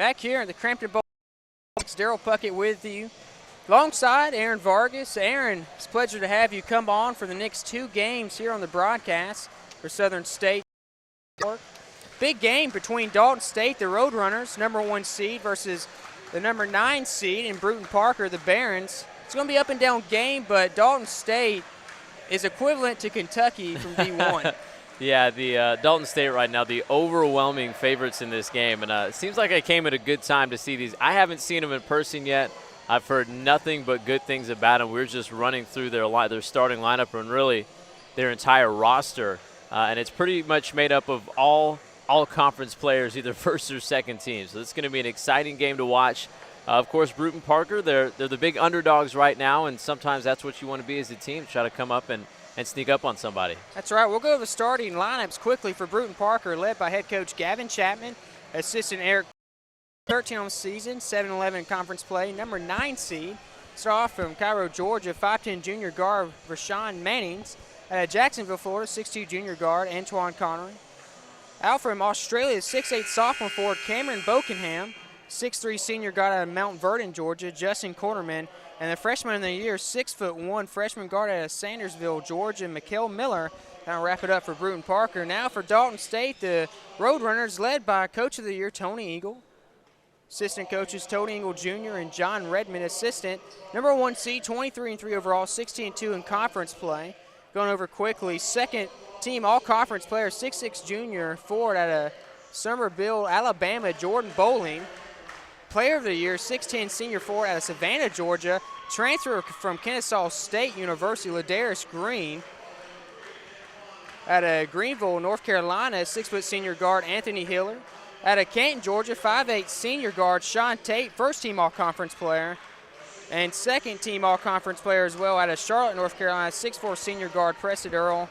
Back here in the Crampton Bowl, Daryl Puckett with you. Alongside Aaron Vargas. Aaron, it's a pleasure to have you come on for the next 2 games here on the broadcast for Southern State. Big game between Dalton State, the Roadrunners, #1 seed, versus the #9 seed in Brewton-Parker, the Barons. It's going to be up and down game, but Dalton State is equivalent to Kentucky from D1. Yeah, the Dalton State right now, the overwhelming favorites in this game. And it seems like I came at a good time to see these. I haven't seen them in person yet. I've heard nothing but good things about them. We're just running through their starting lineup and really their entire roster. And it's pretty much made up of all conference players, either first or second team. So it's going to be an exciting game to watch. Of course, Brewton-Parker, they're the big underdogs right now, and sometimes that's what you want to be as a team, try to come up and sneak up on somebody. That's right. We'll go to the starting lineups quickly for Brewton-Parker, led by head coach Gavin Chapman, assistant Eric, 13 on the season, 7-11 conference play, #9 seed. Start off from Cairo, Georgia, 5'10 junior guard Rashawn Mannings. Jacksonville, Florida, 6'2 junior guard Antoine Connery. Out from Australia, 6'8 sophomore forward Cameron Bokenham, 6'3 senior guard out of Mount Vernon, Georgia, Justin Quarterman. And the freshman of the year, 6'1 freshman guard out of Sandersville, Georgia, Mikael Miller. That'll wrap it up for Brewton-Parker. Now for Dalton State, the Roadrunners, led by Coach of the Year Tony Eagle. Assistant coaches Tony Engle Jr. and John Redmond, assistant. #1 seed, 23-3 overall, 16-2 in conference play. Going over quickly, second team all-conference player, 6'6 junior forward out of Summerville, Alabama, Jordan Bowling. Player of the year, 6'10 senior forward out of Savannah, Georgia. Transfer from Kennesaw State University, Ladarius Green. Out of Greenville, North Carolina, 6' senior guard Anthony Hiller. Out of Canton, Georgia, 5'8 senior guard Sean Tate, first team all-conference player. And second team all-conference player as well out of Charlotte, North Carolina, 6'4 senior guard Preston Earl.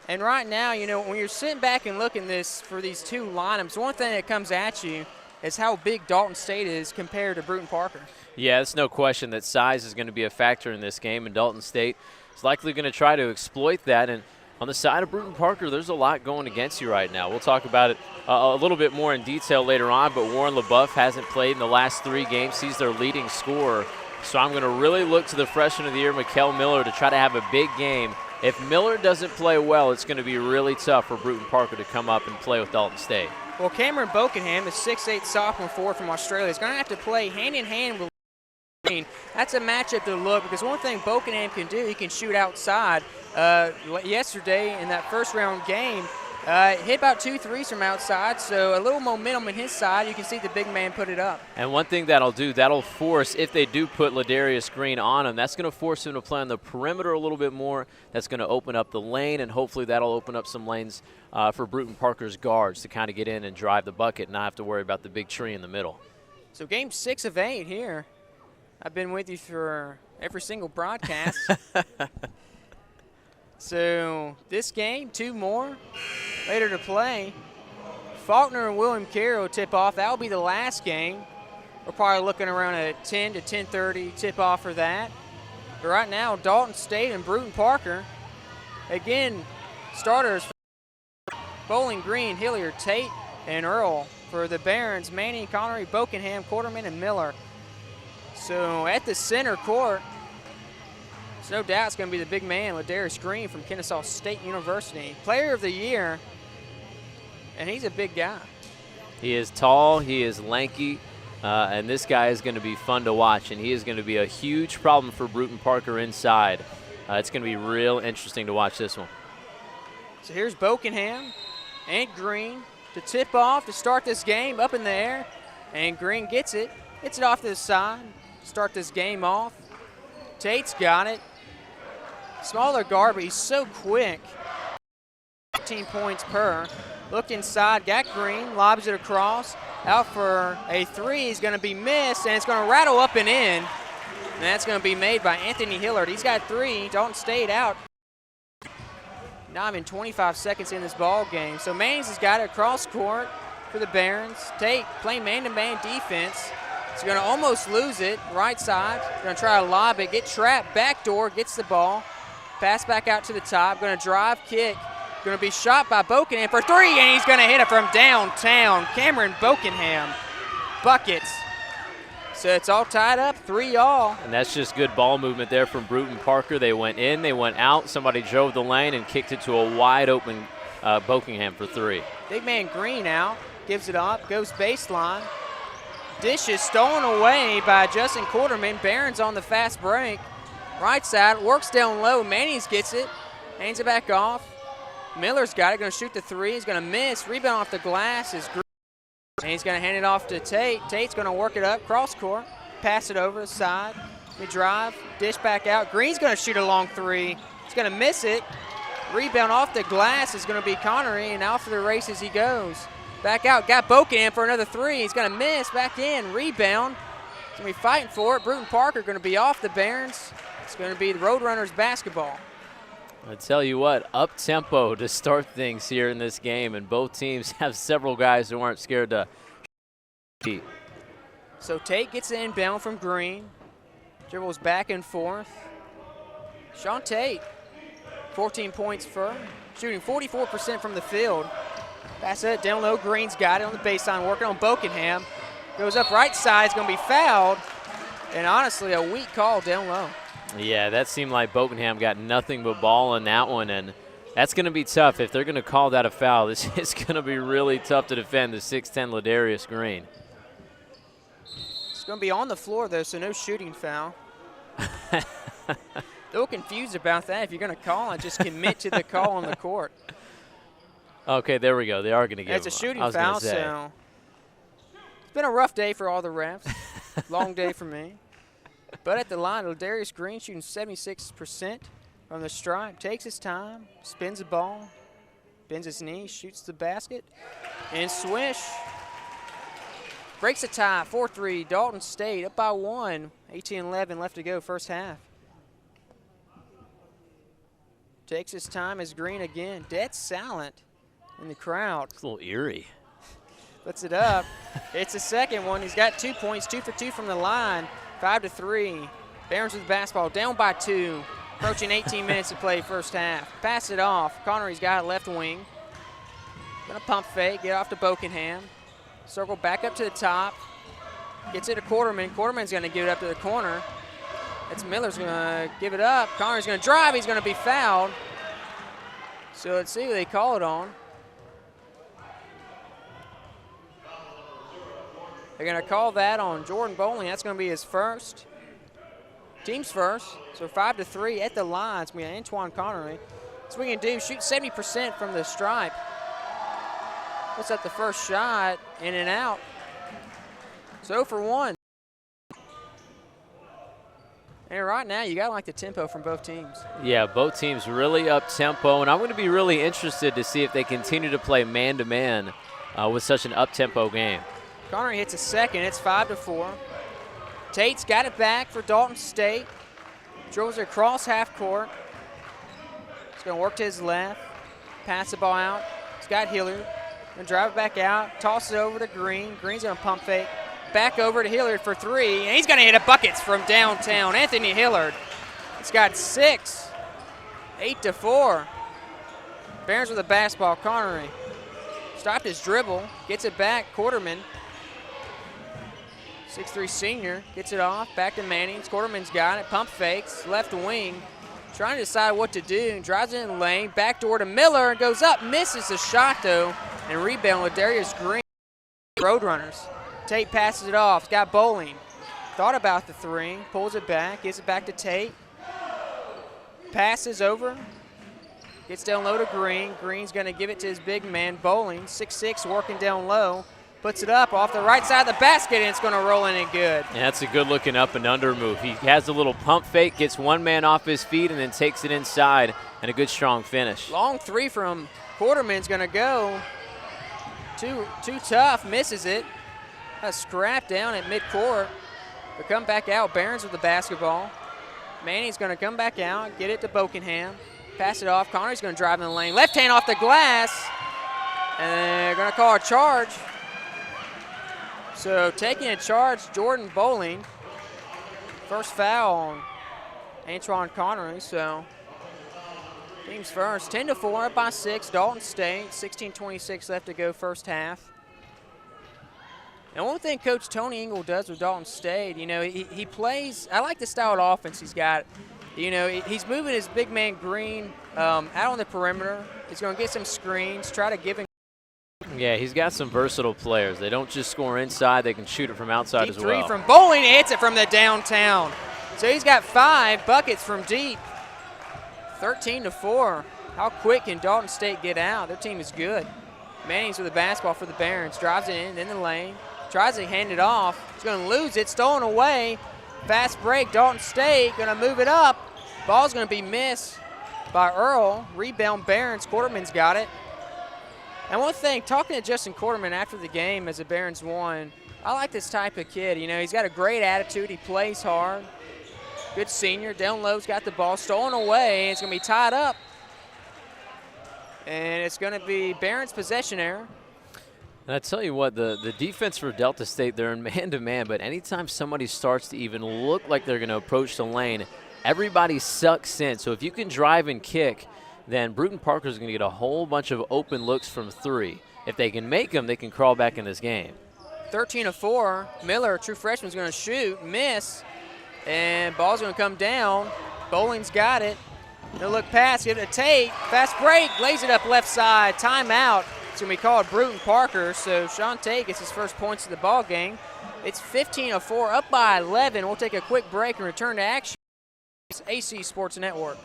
And right now, you know, when you're sitting back and looking for these 2 lineups, one thing that comes at you is how big Dalton State is compared to Brewton-Parker. Yeah, it's no question that size is going to be a factor in this game, and Dalton State is likely going to try to exploit that. And on the side of Brewton-Parker, there's a lot going against you right now. We'll talk about it a little bit more in detail later on, but Warren LaBeouf hasn't played in the last 3 games. He's their leading scorer. So I'm going to really look to the freshman of the year, Mikael Miller, to try to have a big game. If Miller doesn't play well, it's going to be really tough for Brewton-Parker to come up and play with Dalton State. Well, Cameron Bokenham, the 6'8 sophomore forward from Australia, is going to have to play hand-in-hand with Green. That's a matchup to look, because one thing Bokenham can do, he can shoot outside. Yesterday in that first-round game, hit about 2 threes from outside, so a little momentum in his side. You can see the big man put it up. And one thing that'll do, that'll force, if they do put Ladarius Green on him, that's going to force him to play on the perimeter a little bit more. That's going to open up the lane, and hopefully that'll open up some lanes for Brewton-Parker's guards to kind of get in and drive the bucket and not have to worry about the big tree in the middle. So game 6 of 8 here. I've been with you for every single broadcast. So this game, 2 more later to play. Faulkner and William Carroll tip off. That'll be the last game. We're probably looking around a 10 to 10:30 tip off for that. But right now, Dalton State and Brewton-Parker. Again, starters Bowling Green, Hilliard, Tate, and Earl. For the Barons, Manning, Connery, Bokenham, Quarterman, and Miller. So at the center court, there's no doubt it's going to be the big man, Ladarius Green from Kennesaw State University. Player of the year, and he's a big guy. He is tall, he is lanky, and this guy is going to be fun to watch, and he is going to be a huge problem for Brewton-Parker inside. It's going to be real interesting to watch this one. So here's Bokenham and Green to tip off to start this game up in the air, and Green gets it off to the side, start this game off. Tate's got it. Smaller guard, but he's so quick. 15 points per. Looked inside, got Green, lobs it across. Out for a 3, he's going to be missed, and it's going to rattle up and in. And that's going to be made by Anthony Hillard. He's got 3. Dalton State out. Not even 25 seconds in this ball game. So Mannings has got it across court for the Barons. Tate playing man-to-man defense. He's going to almost lose it, right side. Going to try to lob it, get trapped, backdoor, gets the ball. Pass back out to the top, going to drive, kick. Going to be shot by Bokenham for 3, and he's going to hit it from downtown. Cameron Bokenham buckets. So it's all tied up, 3-all. And that's just good ball movement there from Brewton-Parker. They went in, they went out. Somebody drove the lane and kicked it to a wide open Bokenham for 3. Big man Green out, gives it up, goes baseline. Dish is stolen away by Justin Quarterman. Barron's on the fast break. Right side, works down low. Mannings gets it, hands it back off. Miller's got it, gonna shoot the 3. He's gonna miss. Rebound off the glass is Green. And he's gonna hand it off to Tate. Tate's gonna work it up, cross court, pass it over the side. We drive, dish back out. Green's gonna shoot a long 3. He's gonna miss it. Rebound off the glass is gonna be Connery, and out for the races he goes. Back out, got Bokenham for another 3. He's gonna miss, back in, rebound. He's gonna be fighting for it. Brewton-Parker gonna be off the Barons. It's gonna be the Roadrunners basketball. I tell you what, up-tempo to start things here in this game, and both teams have several guys who aren't scared to compete. So Tate gets the inbound from Green. Dribbles back and forth. Sean Tate, 14 points for, shooting 44% from the field. Pass it down low, Green's got it on the baseline, working on Bokenham. Goes up right side, it's gonna be fouled. And honestly, a weak call down low. Yeah, that seemed like Bokenham got nothing but ball in that one, and that's going to be tough. If they're going to call that a foul, this is going to be really tough to defend the 6'10 Ladarius Green. It's going to be on the floor, though, so no shooting foul. A little confused about that. If you're going to call it, just commit to the call on the court. Okay, there we go. They are going to give It's a shooting foul, so it's been a rough day for all the refs. Long day for me. But at the line, Ladarius Green shooting 76% from the stripe. Takes his time, spins the ball, bends his knee, shoots the basket, and swish. Breaks the tie, 4-3. Dalton State up by 1. 18-11 left to go, first half. Takes his time as Green again. Dead silent in the crowd. It's a little eerie. Puts it up. It's the second one. He's got 2 points, 2 for 2 from the line. 5-3. Barons with the basketball, down by 2. Approaching 18 minutes to play first half. Pass it off. Connery's got it left wing. Gonna pump fake, get off to Bokenham. Circle back up to the top. Gets it to Quarterman. Quarterman's gonna give it up to the corner. It's Miller's gonna give it up. Connery's gonna drive, he's gonna be fouled. So let's see who they call it on. They're going to call that on Jordan Bowling. That's going to be his first. Team's first. So 5-3 at the line. It's going to be Antoine Connery. So we can do, shoot 70% from the stripe. Puts up the first shot, in and out. So for 1. And right now, you got to like the tempo from both teams. Yeah, both teams really up-tempo, and I'm going to be really interested to see if they continue to play man-to-man with such an up-tempo game. Connery hits a second. It's 5-4. Tate's got it back for Dalton State. Dribbles it across half court. He's going to work to his left. Pass the ball out. He's got Hilliard. Going to drive it back out. Toss it over to Green. Green's going to pump fake. Back over to Hilliard for 3. And he's going to hit a buckets from downtown. Anthony Hilliard. He's got 6. 8-4. Barons with the basketball. Connery stopped his dribble. Gets it back. Quarterman. 6'3 senior, gets it off, back to Mannings. Quarterman's got it, pump fakes, left wing. Trying to decide what to do, drives it in the lane, backdoor to Miller, and goes up, misses the shot though, and rebound with Darius Green. Roadrunners. Tate passes it off, he's got Bowling. Thought about the 3, pulls it back, gives it back to Tate. Passes over, gets down low to Green. Green's gonna give it to his big man, Bowling, 6'6", working down low. Puts it up off the right side of the basket, and it's going to roll in and good. Yeah, that's a good-looking up and under move. He has a little pump fake, gets one man off his feet, and then takes it inside, and a good, strong finish. Long 3 from Quarterman's going to go. Too tough, misses it. A scrap down at midcourt. They come back out. Barons with the basketball. Manning's going to come back out, get it to Bokenham. Pass it off. Connery's going to drive in the lane. Left hand off the glass, and they're going to call a charge. So taking a charge, Jordan Bowling. First foul on Antoine Connery, so team's first. 10-4, up by 6, Dalton State. 16:26 left to go first half. And one thing Coach Tony Ingle does with Dalton State, he plays – I like the style of offense he's got. He's moving his big man Green out on the perimeter. He's going to get some screens, try to give him. Yeah, he's got some versatile players. They don't just score inside, they can shoot it from outside deep as well. Three from Bowling, hits it from the downtown. So he's got 5 buckets from deep. 13-4. How quick can Dalton State get out? Their team is good. Mannings with the basketball for the Barons. Drives it in the lane. Tries to hand it off. He's going to lose it. Stolen away. Fast break. Dalton State going to move it up. Ball's going to be missed by Earl. Rebound Barons. Quarterman's got it. And one thing, talking to Justin Quarterman after the game as the Barons won, I like this type of kid. He's got a great attitude. He plays hard. Good senior. Down low's got the ball. Stolen away. It's going to be tied up. And it's going to be Barron's possession error. And I tell you what, the defense for Delta State, they're in man-to-man, but anytime somebody starts to even look like they're going to approach the lane, everybody sucks in. So if you can drive and kick, then Brewton-Parker is going to get a whole bunch of open looks from 3. If they can make them, they can crawl back in this game. 13-4. Miller, true freshman, is going to shoot, miss, and ball's going to come down. Bowling's got it. No look pass, give it to Tate. Fast break, lays it up left side. Timeout. It's going to be called Brewton-Parker. So Sean Tate gets his first points of the ball game. It's 15-4, up by 11. We'll take a quick break and return to action. It's AC Sports Network.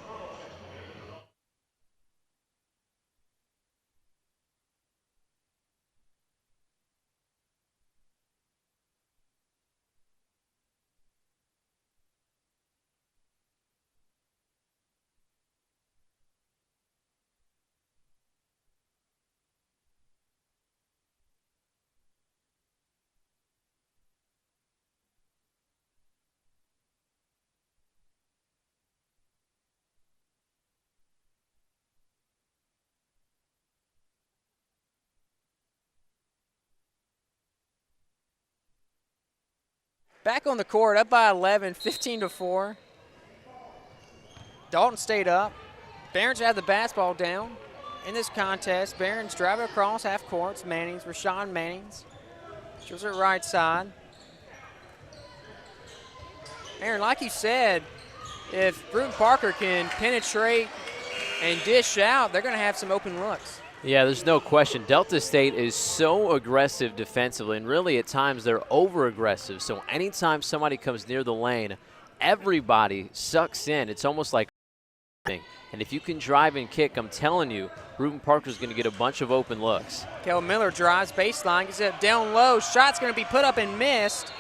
Back on the court, up by 11, 15-4. Dalton State up. Barons have the basketball down in this contest. Barons drive it across half court. It's Mannings, Rashawn Mannings. Shows it right side. Aaron, like you said, if Brewton-Parker can penetrate and dish out, they're going to have some open looks. Yeah, there's no question. Delta State is so aggressive defensively, and really at times they're over-aggressive. So anytime somebody comes near the lane, everybody sucks in. It's almost like and if you can drive and kick, I'm telling you, Brewton-Parker's going to get a bunch of open looks. Kel Miller drives baseline, gets it down low. Shot's going to be put up and missed,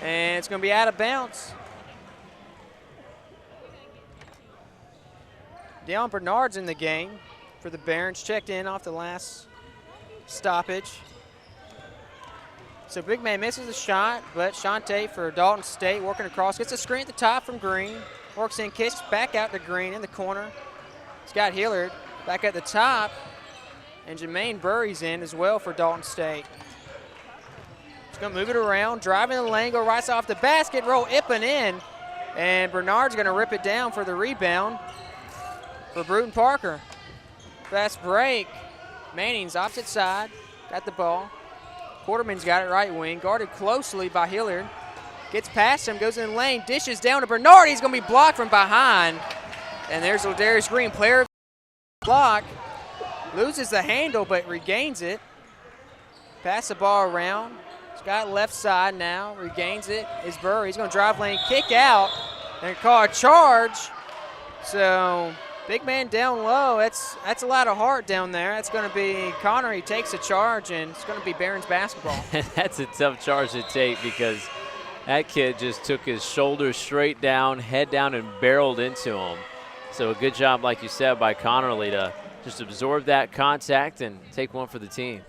and it's going to be out of bounds. Deion Bernard's in the game for the Barons, checked in off the last stoppage. So big man misses the shot, but Sean Tate for Dalton State working across, gets a screen at the top from Green, works in, kicks back out to Green in the corner. Scott Hillard back at the top, and Jermaine Burry's in as well for Dalton State. He's going to move it around, driving the lane, go right side off the basket, roll Ippen in, and Bernard's going to rip it down for the rebound for Brewton-Parker. Fast break. Manning's opposite side. Got the ball. Quarterman's got it right wing. Guarded closely by Hillard. Gets past him, goes in the lane, dishes down to Bernard. He's going to be blocked from behind. And there's Ladarius Green, player of the block. Loses the handle, but regains it. Pass the ball around. He's got left side now. Regains it. Is Burr. He's going to drive lane, kick out, and call a charge. So big man down low. That's a lot of heart down there. That's going to be Connor. He takes a charge, and it's going to be Barons basketball. That's a tough charge to take because that kid just took his shoulders straight down, head down, and barreled into him. So a good job, like you said, by Connerly to just absorb that contact and take one for the team.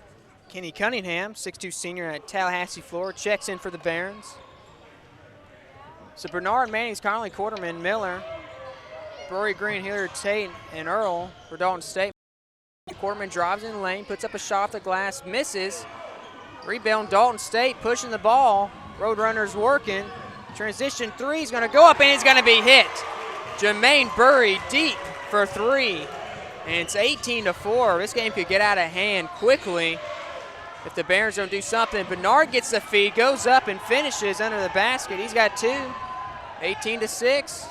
Kenny Cunningham, 6'2" senior at Tallahassee, Florida, checks in for the Barons. So Bernard, Mannings, Connolly, Quarterman, Miller, Rory Green, Hillard, Tate, and Earl for Dalton State. Quarterman drives in the lane, puts up a shot off the glass, misses. Rebound Dalton State pushing the ball. Roadrunners working. Transition three is going to go up, and it's going to be hit. Jermaine Burry deep for 3. And it's 18-4. This game could get out of hand quickly. if the Barons don't do something. Bernard gets the feed, goes up and finishes under the basket. He's got 2, 18-6.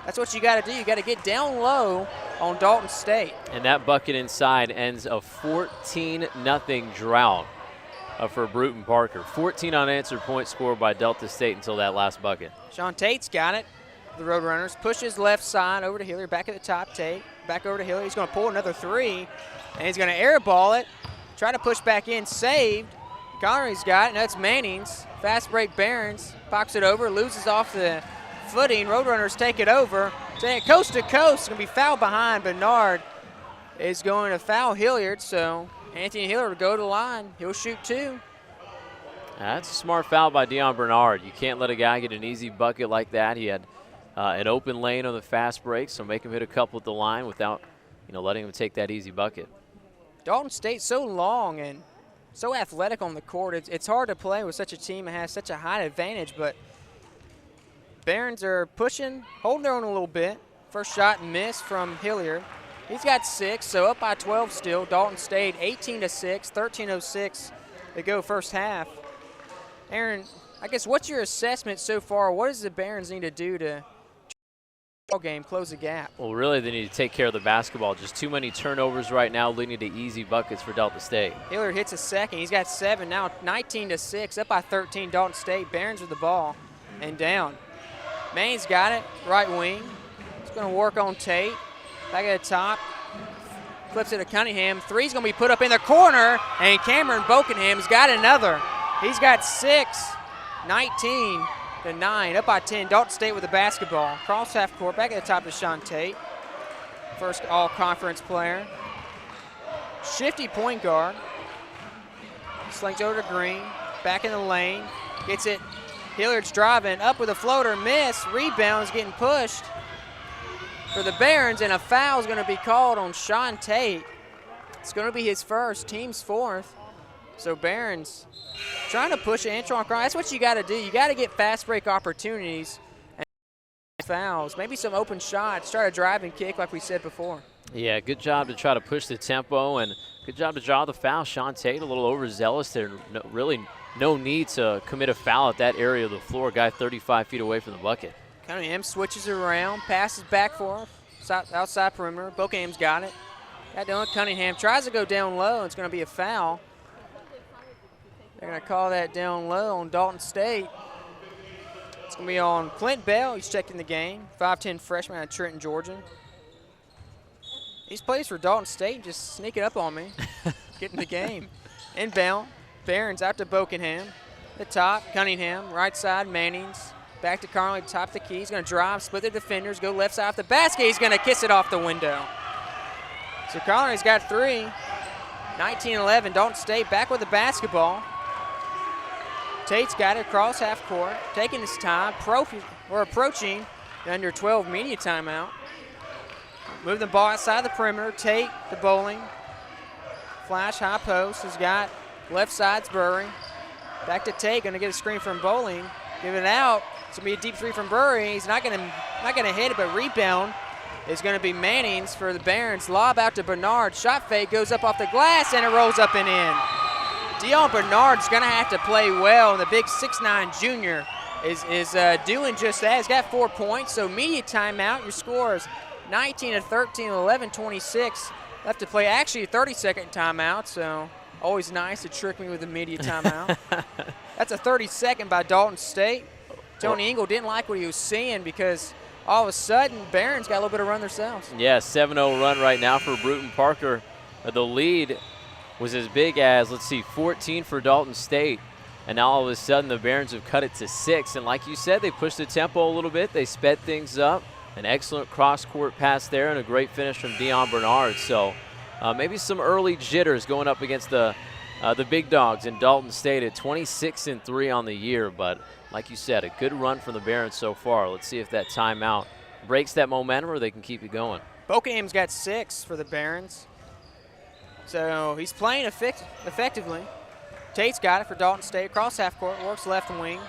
That's what you got to do. You got to get down low on Dalton State. And that bucket inside ends a 14-0 drought for Brewton-Parker. 14 unanswered points scored by Delta State until that last bucket. Sean Tate's got it. The Roadrunners pushes left side over to Hilliard, back at the top. Tate back over to Hilliard. He's going to pull another 3, and he's going to airball it. Try to push back in, saved. Connery's got it, and that's Manning's. Fast break Barons, pops it over, loses off the footing. Roadrunners take it over. Take it coast to coast. It's going to be fouled behind. Bernard is going to foul Hilliard, so Anthony Hilliard will go to the line. He'll shoot 2. That's a smart foul by Deion Bernard. You can't let a guy get an easy bucket like that. He had an open lane on the fast break, so make him hit a couple at the line without, letting him take that easy bucket. Dalton State's so long and so athletic on the court. It's hard to play with such a team that has such a high advantage, but Barons are pushing, holding their own a little bit. First shot missed from Hilliard. He's got 6, so up by 12 still. Dalton State 18-6, 13:06 to go first half. Aaron, I guess what's your assessment so far? What does the Barons need to do to game, close the gap? Well, really, they need to take care of the basketball. Just too many turnovers right now, leading to easy buckets for Delta State. Hilliard hits a second. He's got 7 now, 19-6, up by 13. Dalton State. Barons with the ball and down. Main's got it, right wing. He's going to work on Tate. Back at the top. Flips it to Cunningham. 3's going to be put up in the corner, and Cameron Bokenham's got another. He's got 6, 19-9, up by 10. Dalton State with the basketball. Cross half court, back at the top to Sean Tate. First all-conference player. Shifty point guard. Slings over to Green, back in the lane. Gets it. Hilliard's driving, up with a floater, miss. Rebound's getting pushed for the Barons, and a foul is going to be called on Sean Tate. It's going to be his first, team's 4th. So Barons trying to push it. Antron Cron. That's what you got to do. You got to get fast break opportunities and fouls. Maybe some open shots. Try to drive and kick like we said before. Yeah, good job to try to push the tempo, and good job to draw the foul. Sean Tate a little overzealous there. Really no need to commit a foul at that area of the floor. Guy 35 feet away from the bucket. Cunningham switches around, passes back for him, outside perimeter. Bokenham's got it. Got down. Cunningham tries to go down low. It's going to be a foul. They're going to call that down low on Dalton State. It's going to be on Clint Bell. He's checking the game. 5'10 freshman out of Trenton, Georgia. He's plays for Dalton State, just sneaking up on me, getting the game. Inbound. Barons out to Bokenham. The top, Cunningham. Right side, Mannings. Back to Carnley, top the key. He's going to drive, split the defenders, go left side off the basket. He's going to kiss it off the window. So Carnley's got 3. 19-11, Dalton State back with the basketball. Tate's got it across half court, taking his time. We're approaching the under 12 media timeout. Move the ball outside the perimeter. Tate to Bowling. Flash high post. He's got left side's Burry. Back to Tate, going to get a screen from Bowling. Give it out. It's going to be a deep 3 from Burry. He's not going to hit it, but rebound is going to be Manning's for the Barons. Lob out to Bernard. Shot fake goes up off the glass, and it rolls up and in. Deion Bernard's going to have to play well, and the big 6'9 junior is doing just that. He's got 4 points, so media timeout. Your score is 19-13, 11-26 left to play. Actually, a 30-second timeout, so always nice to trick me with a media timeout. That's a 30-second by Dalton State. Tony Ingle didn't like what he was seeing because all of a sudden, Barons got a little bit of run themselves. Yeah, 7-0 run right now for Brewton-Parker. The lead was as big as, 14 for Dalton State. And now all of a sudden, the Barons have cut it to 6. And like you said, they pushed the tempo a little bit. They sped things up. An excellent cross-court pass there and a great finish from Deion Bernard. So maybe some early jitters going up against the big dogs in Dalton State at 26-3 on the year. But like you said, a good run from the Barons so far. Let's see if that timeout breaks that momentum or they can keep it going. Bokenham's got 6 for the Barons. So he's playing effectively. Tate's got it for Dalton State. Across half court, works left wing.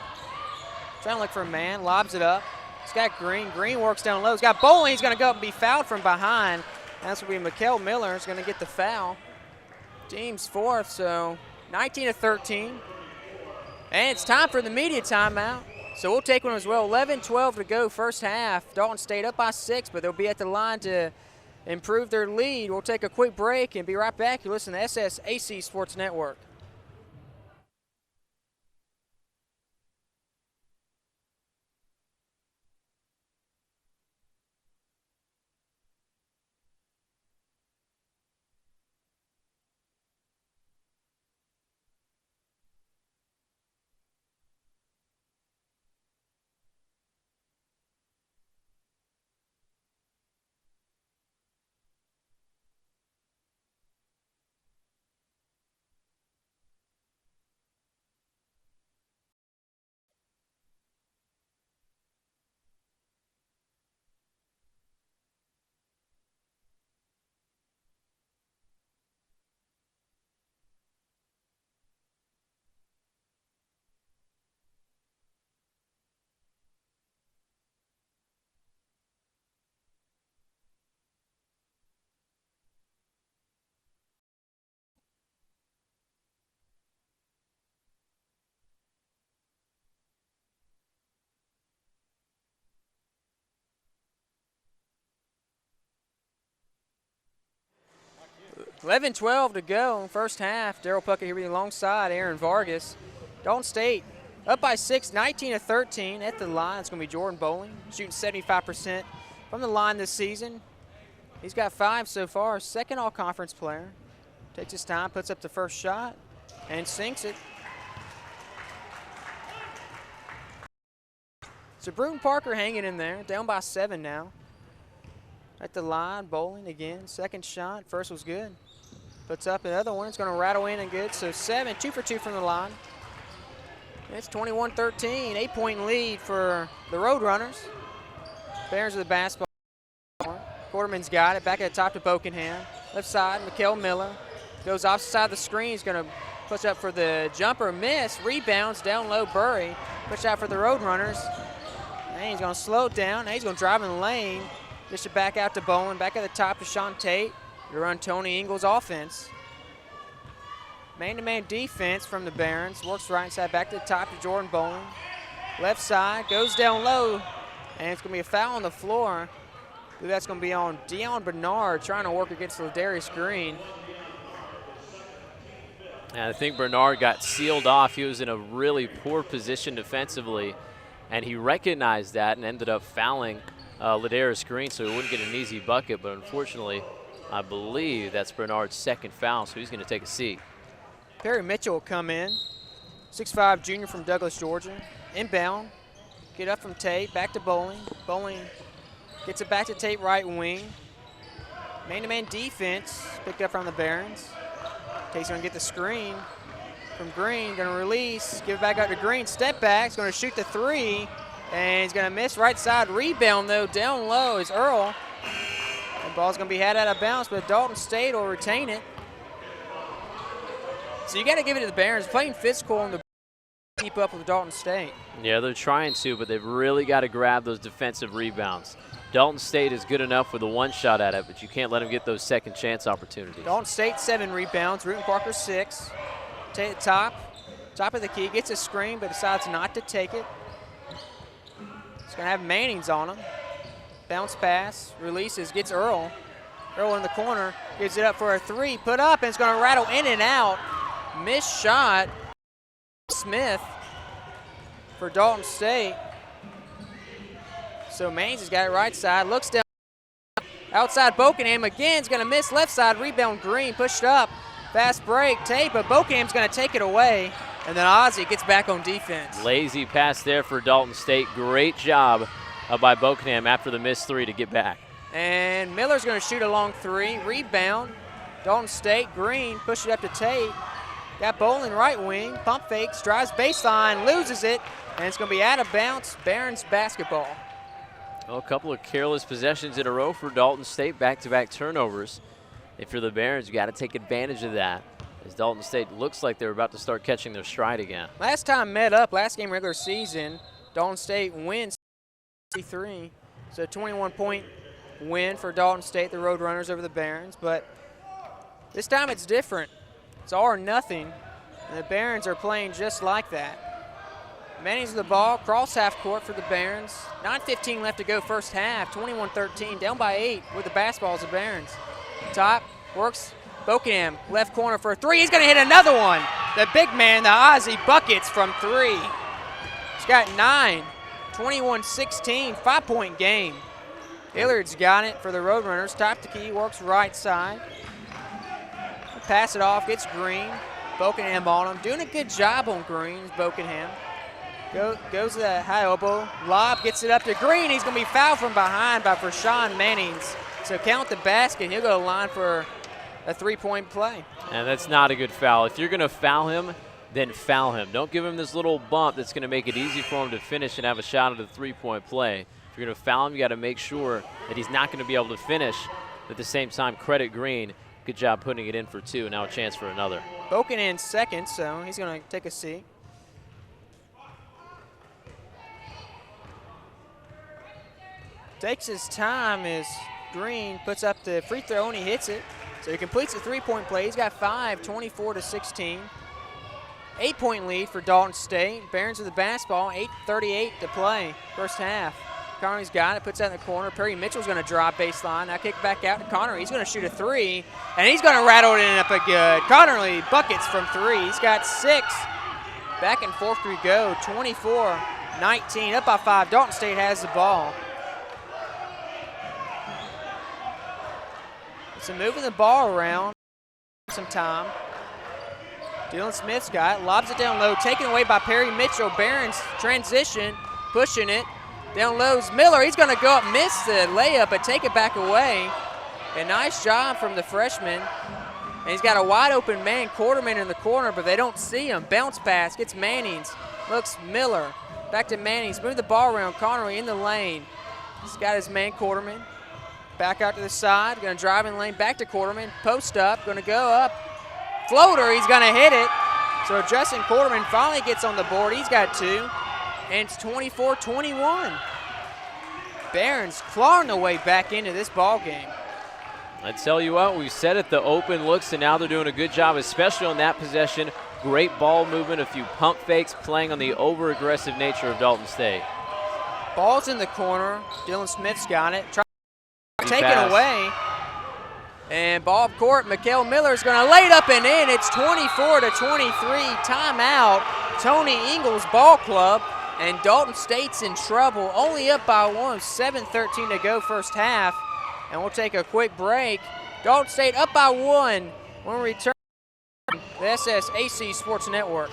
Trying to look for a man, lobs it up. He's got Green. Green works down low. He's got Bowling. He's going to go up and be fouled from behind. That's going to be Mikkel Miller is going to get the foul. Team's 4th, so 19-13. And it's time for the media timeout. So we'll take one as well. 11-12 to go first half. Dalton State up by 6, but they'll be at the line to improve their lead. We'll take a quick break and be right back. You listen to SSAC Sports Network. $11-12 to go in first half. Daryl Puckett here alongside Aaron Vargas. Dalton State up by 6, 19-13 at the line. It's going to be Jordan Bowling, shooting 75% from the line this season. He's got 5 so far, second all-conference player. Takes his time, puts up the first shot, and sinks it. So Brewton-Parker hanging in there, down by 7 now. At the line, Bowling again, second shot, first was good. Puts up another one, it's going to rattle in and good. So 7, 2 for 2 from the line. It's 21-13, 8-point lead for the Roadrunners. Barons of the basketball. Quarterman's got it, back at the top to Bokenham. Left side, Mikael Miller. Goes off side of the screen, he's going to push up for the jumper, miss, rebounds, down low, Burry. Push out for the Roadrunners. And he's going to slow it down, and he's going to drive in the lane. Just to back out to Bowen, back at the top to Sean Tate to run Tony Ingles' offense. Man-to-man defense from the Barons. Works right side, back to the top to Jordan Bowen. Left side, goes down low, and it's going to be a foul on the floor. I believe that's going to be on Dion Bernard trying to work against Ladarius Green. And I think Bernard got sealed off. He was in a really poor position defensively, and he recognized that and ended up fouling Ladarius Green, so he wouldn't get an easy bucket, but unfortunately, I believe that's Bernard's second foul, so he's going to take a seat. Perry Mitchell will come in, 6'5" junior from Douglas, Georgia. Inbound, get up from Tate, back to Bowling. Bowling gets it back to Tate right wing. Man-to-man defense picked up from the Barons. Tate's going to get the screen from Green, going to release, give it back out to Green, step back, he's going to shoot the 3. And he's going to miss right side. Rebound, though, down low is Earl. The ball's going to be had out of bounds, but Dalton State will retain it. So you got to give it to the Barons. Playing physical and the keep up with Dalton State. Yeah, they're trying to, but they've really got to grab those defensive rebounds. Dalton State is good enough with a one shot at it, but you can't let them get those second chance opportunities. Dalton State 7 rebounds. Brewton-Parker 6. Tate at top of the key, gets a screen, but decides not to take it. He's going to have Mannings on him. Bounce pass, releases, gets Earl. Earl in the corner, gives it up for a 3, put up, and it's going to rattle in and out. Missed shot. Smith for Dalton State. So Mannings has got it right side, looks down. Outside Bokenham again, is going to miss left side, rebound Green, pushed up. Fast break, Tate, but Bokenham's going to take it away. And then Ozzie gets back on defense. Lazy pass there for Dalton State. Great job by Bokenham after the missed 3 to get back. And Miller's going to shoot a long 3. Rebound. Dalton State. Green push it up to Tate. Got Bowling right wing. Pump fakes. Drives baseline. Loses it. And it's going to be out of bounds. Barons basketball. Well, a couple of careless possessions in a row for Dalton State. Back-to-back turnovers. If you're the Barons, you got to take advantage of that, as Dalton State looks like they're about to start catching their stride again. Last time met up, last game regular season, Dalton State wins 63. So 21-point win for Dalton State, the Roadrunners over the Barons. But this time it's different. It's all or nothing. And the Barons are playing just like that. Manning's the ball, cross half court for the Barons. 9:15 left to go first half, 21-13, down by 8 with the basketball as the Barons. Top, works, Bokenham, left corner for a three. He's gonna hit another one. The big man, the Aussie, buckets from 3. He's got 9, 21-16, 5-point game. Hilliard's got it for the Roadrunners. Top the key, works right side. Pass it off, gets Green. Bokenham on him, doing a good job on Green, Bokenham. Goes to the high elbow, lob, gets it up to Green. He's going to be fouled from behind by Vershawn Mannings. So count the basket. He'll go to the line for a 3-point play. And that's not a good foul. If you're going to foul him, then foul him. Don't give him this little bump that's going to make it easy for him to finish and have a shot at a 3-point play. If you're going to foul him, you got to make sure that he's not going to be able to finish. At the same time, credit Green. Good job putting it in for 2. Now a chance for another. Bokenham's second, so he's going to take a seat. Takes his time as Green puts up the free throw and he hits it. So he completes the 3-point play. He's got 5, 24-16. 8-point lead for Dalton State. Barons with the basketball, 8:38 to play, first half. Connery's got it, puts that in the corner. Perry Mitchell's going to drive baseline. Now kick back out to Connery. He's going to shoot a 3, and he's going to rattle it in up a good. Connery buckets from 3. He's got 6. Back and forth we go, 24-19, up by 5. Dalton State has the ball. So moving the ball around some time. Dylan Smith's got it, lobs it down low, taken away by Perry Mitchell. Barons transition, pushing it. Down low's Miller. He's going to go up, miss the layup, but take it back away. A nice job from the freshman. And he's got a wide open man, Quarterman in the corner, but they don't see him. Bounce pass, gets Mannings. Looks Miller. Back to Mannings. Move the ball around. Connery in the lane. He's got his man, Quarterman. Back out to the side, going to drive in the lane, back to Quarterman, post up, going to go up. Floater, he's going to hit it. So Justin Quarterman finally gets on the board. He's got 2, and it's 24-21. Barons clawing their way back into this ball game. I tell you what, we said it, the open looks, and now they're doing a good job, especially on that possession. Great ball movement, a few pump fakes, playing on the over-aggressive nature of Dalton State. Ball's in the corner. Dylan Smith's got it. Taken away, and ball up court. Mikael Miller's going to lay it up and in. It's 24-23. Timeout. Tony Ingles Ball Club, and Dalton State's in trouble. Only up by 1. 7:13 to go first half, and we'll take a quick break. Dalton State up by 1 when we return to the SSAC Sports Network.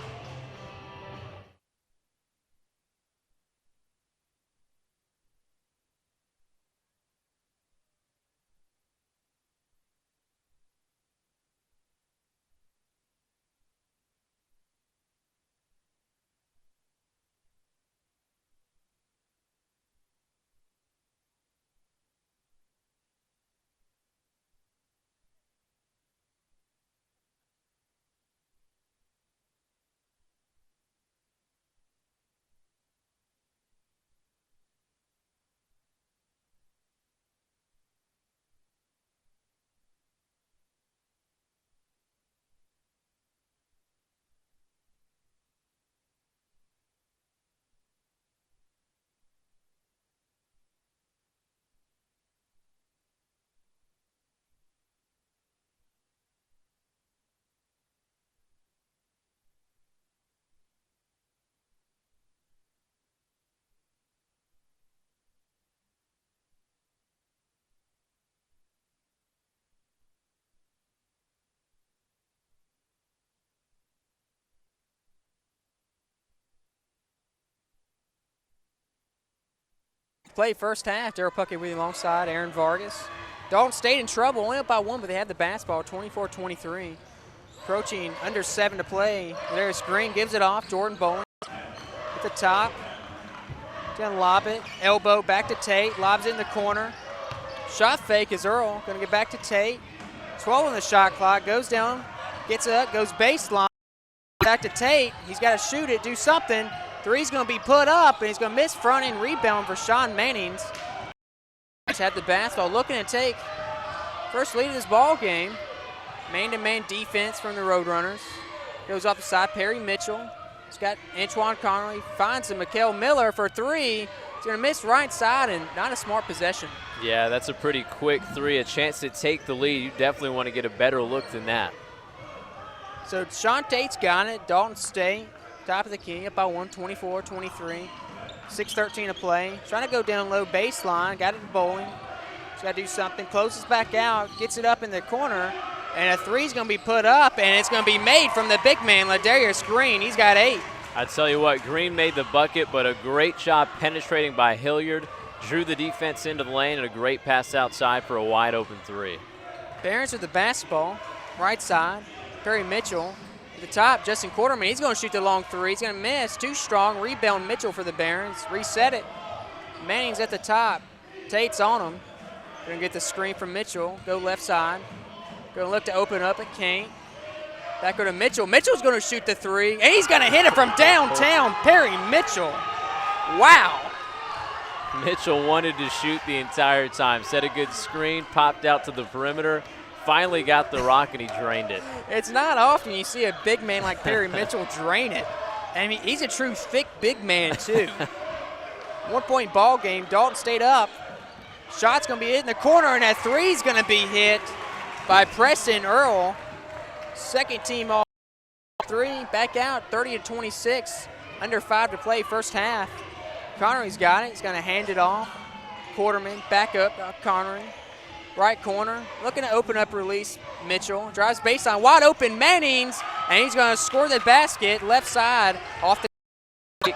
Play first half. Daryl Puckett with you alongside Aaron Vargas. Dalton State in trouble, only up by 1, but they have the basketball, 24-23. Approaching under 7 to play. There's Green, gives it off. Jordan Bowen at the top. Gonna lob it. Elbow back to Tate. Lobs it in the corner. Shot fake is Earl. Gonna get back to Tate. 12 on the shot clock. Goes down. Gets up. Goes baseline. Back to Tate. He's got to shoot it. Do something. Three's going to be put up, and he's going to miss front end rebound for Sean Mannings. He's had the basketball, looking to take first lead of this ball game. Man-to-man defense from the Roadrunners. Goes off the side, Perry Mitchell. He's got Antoine Conley, finds him, Mikael Miller for three. He's going to miss right side, and not a smart possession. Yeah, that's a pretty quick three, a chance to take the lead. You definitely want to get a better look than that. So Sean Tate's got it. Dalton State, top of the key, up by 1, 24-23. 6:13 to play. Trying to go down low baseline, got it to Bowling. He's got to do something, closes back out, gets it up in the corner, and a three's going to be put up, and it's going to be made from the big man, Ladarius Green. He's got 8. I tell you what, Green made the bucket, but a great job penetrating by Hilliard. Drew the defense into the lane, and a great pass outside for a wide open three. Barons with the basketball, right side. Perry Mitchell at the top. Justin Quarterman, he's going to shoot the long three. He's going to miss. Too strong. Rebound Mitchell for the Barons. Reset it. Manning's at the top. Tate's on him. Going to get the screen from Mitchell. Go left side. Going to look to open up at Kane. Back over to Mitchell. Mitchell's going to shoot the three, and he's going to hit it from downtown. Perry Mitchell. Wow. Mitchell wanted to shoot the entire time. Set a good screen, popped out to the perimeter, finally got the rock, and he drained it. It's not often you see a big man like Perry Mitchell drain it. I mean, he's a true thick big man, too. 1-point ball game. Dalton State up. Shot's going to be hit in the corner, and that three's going to be hit by Preston Earl. Second team all three. Back out, 30-26. Under 5 to play, first half. Connery's got it. He's going to hand it off. Quarterman back up, Connery. Right corner, looking to open up release. Mitchell drives baseline, wide open Mannings, and he's going to score the basket left side off the.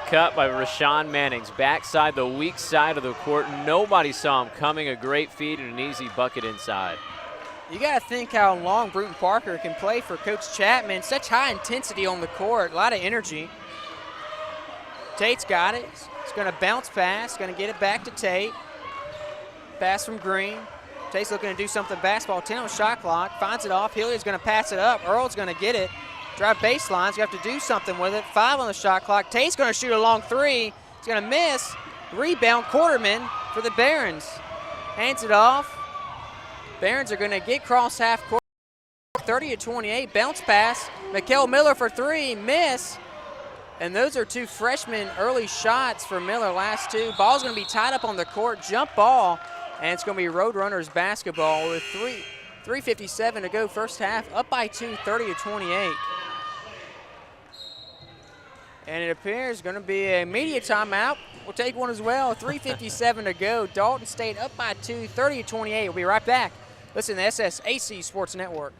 Cut by Rashawn Mannings, backside the weak side of the court. Nobody saw him coming. A great feed and an easy bucket inside. You got to think how long Brewton-Parker can play for Coach Chapman. Such high intensity on the court, a lot of energy. Tate's got it. He's going to bounce pass, going to get it back to Tate. Pass from Green. Tate's looking to do something basketball. 10 on shot clock. Finds it off. Hilliard's going to pass it up. Earl's going to get it. Drive baselines. You have to do something with it. 5 on the shot clock. Tate's going to shoot a long three. He's going to miss. Rebound Quarterman for the Barons. Hands it off. Barons are going to get cross half court. 30-28. Bounce pass. Mikael Miller for three. Miss. And those are 2 freshman early shots for Miller, last 2. Ball's going to be tied up on the court. Jump ball. And it's going to be Roadrunners basketball with 3:57 to go first half. Up by 2, 30-28. And it appears going to be a media timeout. We'll take one as well. 3:57 to go. Dalton State up by 2, 30-28. We'll be right back. Listen to SSAC Sports Network.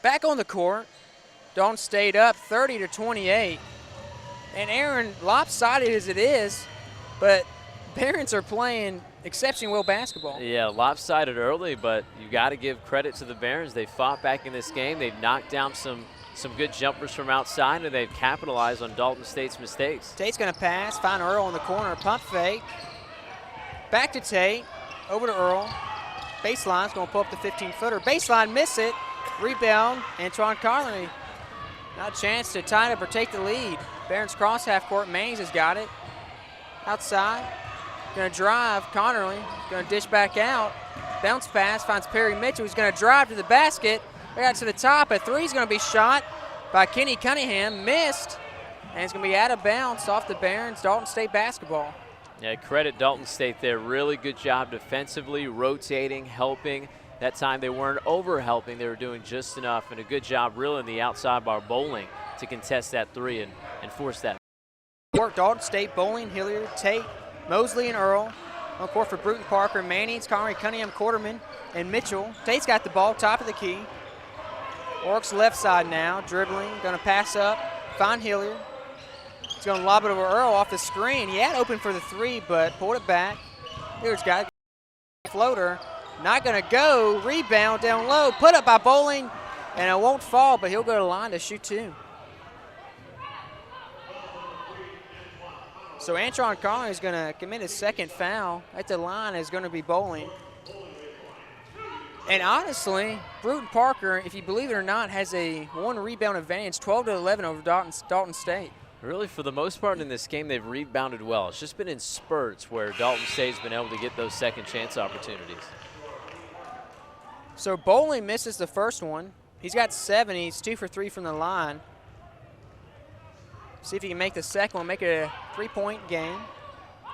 Back on the court, Dalton State up 30-28. And Aaron, lopsided as it is, but Barons are playing exceptionally well basketball. Yeah, lopsided early, but you got to give credit to the Barons. They fought back in this game. They've knocked down some good jumpers from outside, and they've capitalized on Dalton State's mistakes. Tate's going to pass, find Earl in the corner, pump fake. Back to Tate, over to Earl. Baseline's going to pull up the 15-footer. Baseline, miss it. Rebound, Antoine Conley. Not a chance to tie it up or take the lead. Barons cross half court. Mannings has got it. Outside. Going to drive. Connerly going to dish back out. Bounce pass. Finds Perry Mitchell. He's going to drive to the basket. They got to the top. A three's going to be shot by Kenny Cunningham. Missed. And it's going to be out of bounds off the Barons. Dalton State basketball. Yeah, credit Dalton State there. Really good job defensively, rotating, helping. That time they weren't over-helping. They were doing just enough, and a good job really in the outside bar bowling to contest that three and force that. Work Dalton State bowling, Hilliard, Tate, Mosley, and Earl. On court for Brewton-Parker, Mannings, Connery, Cunningham, Quarterman, and Mitchell. Tate's got the ball, top of the key. Orks left side now, dribbling, going to pass up, find Hilliard. He's going to lob it over Earl off the screen. He had open for the three, but pulled it back. Hilliard's got a floater. Not going to go. Rebound down low. Put up by Bowling, and it won't fall, but he'll go to the line to shoot two. So Antron Conley is going to commit his second foul. At the line is going to be Bowling. And honestly, Brewton-Parker, if you believe it or not, has a one rebound advantage, 12-11 over Dalton State. Really, for the most part in this game, they've rebounded well. It's just been in spurts where Dalton State's been able to get those second chance opportunities. So Bowling misses the first one. He's got 7. He's 2 for 3 from the line. See if he can make the second one, make it a 3-point game.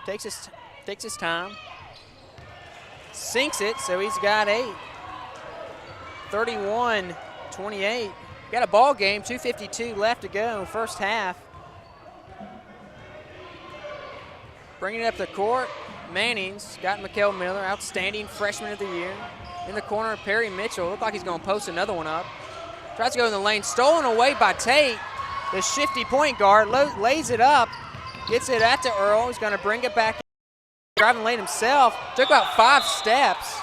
Takes his time. Sinks it, so he's got 8. 31-28. Got a ball game, 2:52 left to go, first half. Bringing it up the court, Mannings got Mikael Miller, outstanding freshman of the year. In the corner, Perry Mitchell, looked like he's going to post another one up. Tries to go in the lane, stolen away by Tate. The shifty point guard lays it up, gets it out to Earl. He's going to bring it back. Driving lane himself, took about 5 steps.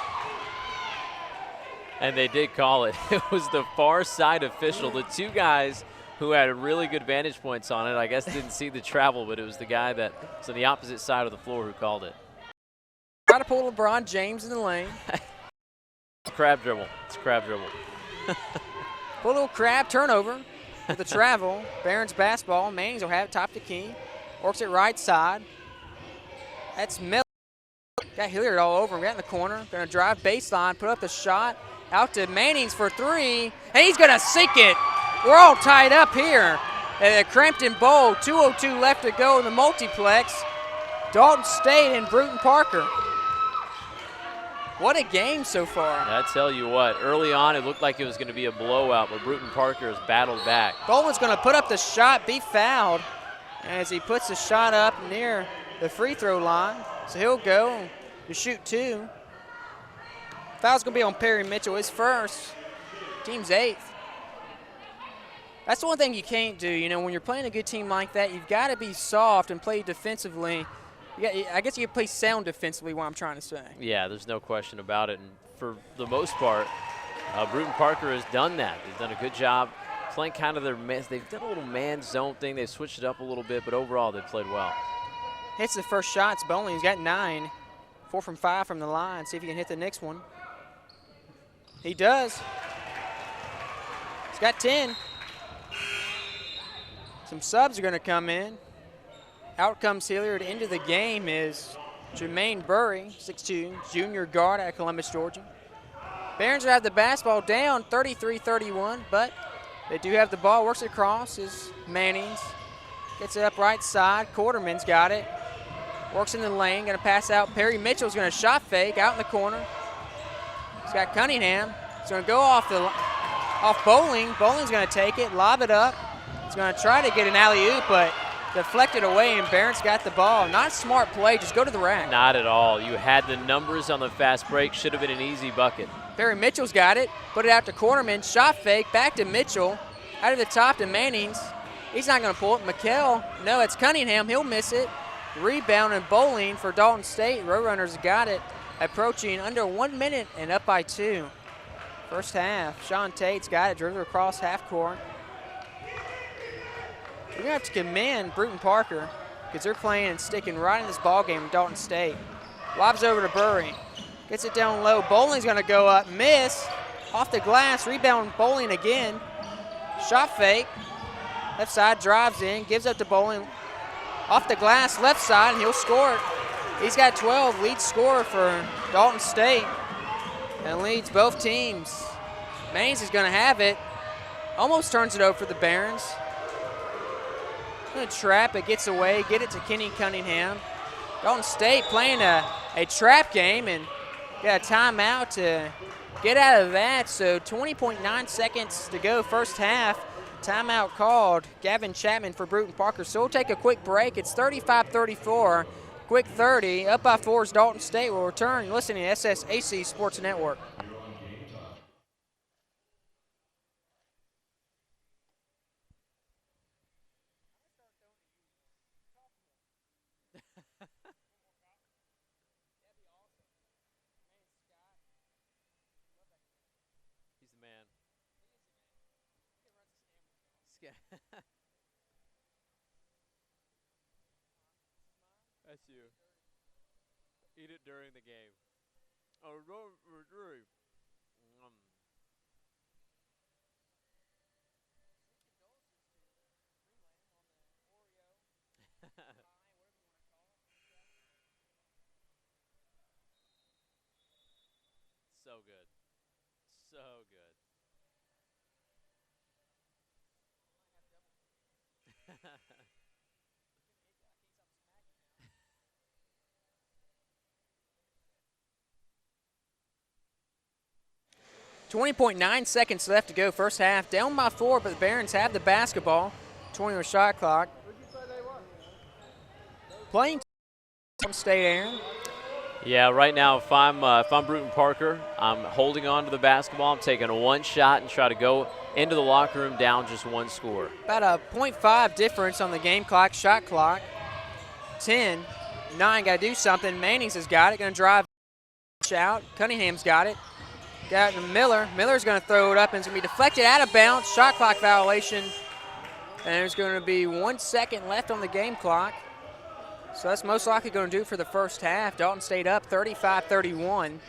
And they did call it. It was the far side official. The two guys who had really good vantage points on it, I guess didn't see the travel, but it was the guy that was on the opposite side of the floor who called it. Try to pull LeBron James in the lane. It's crab dribble. It's crab dribble. Pull a little crab turnover with the travel. Barron's basketball. Mannings will have it top of the key. Works it right side. That's Miller. Got Hilliard all over him. Got in the corner. Going to drive baseline, put up the shot. Out to Mannings for 3. And he's going to sink it. We're all tied up here at the Crampton Bowl. 2:02 left to go in the multiplex. Dalton State and Brewton-Parker. What a game so far. I tell you what, early on it looked like it was going to be a blowout, but Brewton-Parker has battled back. Bowman's going to put up the shot, be fouled, as he puts the shot up near the free throw line. So he'll go to shoot 2. Foul's going to be on Perry Mitchell, his first. Team's 8th. That's the one thing you can't do. You know, when you're playing a good team like that, you've got to be soft and play defensively. I guess you can play sound defensively, what I'm trying to say. Yeah, there's no question about it. And for the most part, Brewton-Parker has done that. They've done a good job playing kind of their – they've done a little man zone thing. They've switched it up a little bit, but overall they've played well. Hits the first shot. It's Bowling. He's got 9. 4 from 5 from the line. See if he can hit the next one. He does. He's got 10. Some subs are going to come in. Out comes Hilliard. Into the game is Jermaine Burry, 6'2", junior guard out of Columbus, Georgia. Barons have the basketball down 33-31, but they do have the ball. Works it across is Mannings. Gets it up right side. Quarterman's got it. Works in the lane. Going to pass out. Perry Mitchell's going to shot fake out in the corner. He's got Cunningham. He's going to go off Bowling. Bowling's going to take it, lob it up. He's going to try to get an alley-oop, but deflected away, and Barron's got the ball. Not a smart play. Just go to the rack. Not at all. You had the numbers on the fast break. Should have been an easy bucket. Perry Mitchell's got it. Put it out to Quarterman. Shot fake. Back to Mitchell. Out of the top to Mannings. He's not going to pull it. McKell. No, it's Cunningham. He'll miss it. Rebound and Bowling for Dalton State. Roadrunners got it. Approaching under 1 minute and up by 2. First half. Sean Tate's got it. Dribbled across half court. We're going to have to commend Brewton-Parker because they're playing and sticking right in this ball game with Dalton State. Lobs over to Burry. Gets it down low. Bowling's going to go up. Miss. Off the glass. Rebound Bowling again. Shot fake. Left side drives in. Gives up to Bowling. Off the glass. Left side. And he'll score it. He's got 12. Lead scorer for Dalton State. And leads both teams. Mannings is going to have it. Almost turns it over for the Barons. Going to trap it, gets away, get it to Kenny Cunningham. Dalton State playing a trap game and got a timeout to get out of that. So 20.9 seconds to go first half. Timeout called. Gavin Chapman for Brewton-Parker. So we'll take a quick break. It's 35-34. Quick 30. Up by 4 is Dalton State. We'll return. You're listening to SSAC Sports Network. He's the man. That's you. Eat it during the game. Oh, so good. So good. 20.9 seconds left to go first half. Down by 4, but the Barons have the basketball. 20 shot clock. Playing Dalton State, Aaron. Yeah, right now if I'm Brewton-Parker, I'm holding on to the basketball. I'm taking a one shot and try to go into the locker room down just one score. About a 0.5 difference on the game clock, shot clock. 10, 9, got to do something. Mannings has got it, going to drive out. Cunningham's got it. Got Miller. Miller's going to throw it up, and it's going to be deflected out of bounds. Shot clock violation. And there's going to be 1 second left on the game clock. So that's most likely going to do it for the first half. Dalton State up 35-31.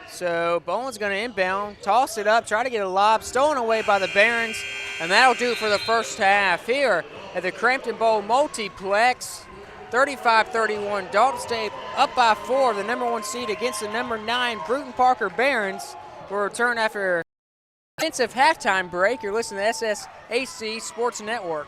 So Boland's going to inbound, toss it up, try to get a lob, stolen away by the Barons, and that'll do it for the first half. Here at the Crampton Bowl Multiplex, 35-31. Dalton State up by 4, the number 1 seed against the number 9 Brewton-Parker Barons. Will return after an intensive halftime break. You're listening to SSAC Sports Network.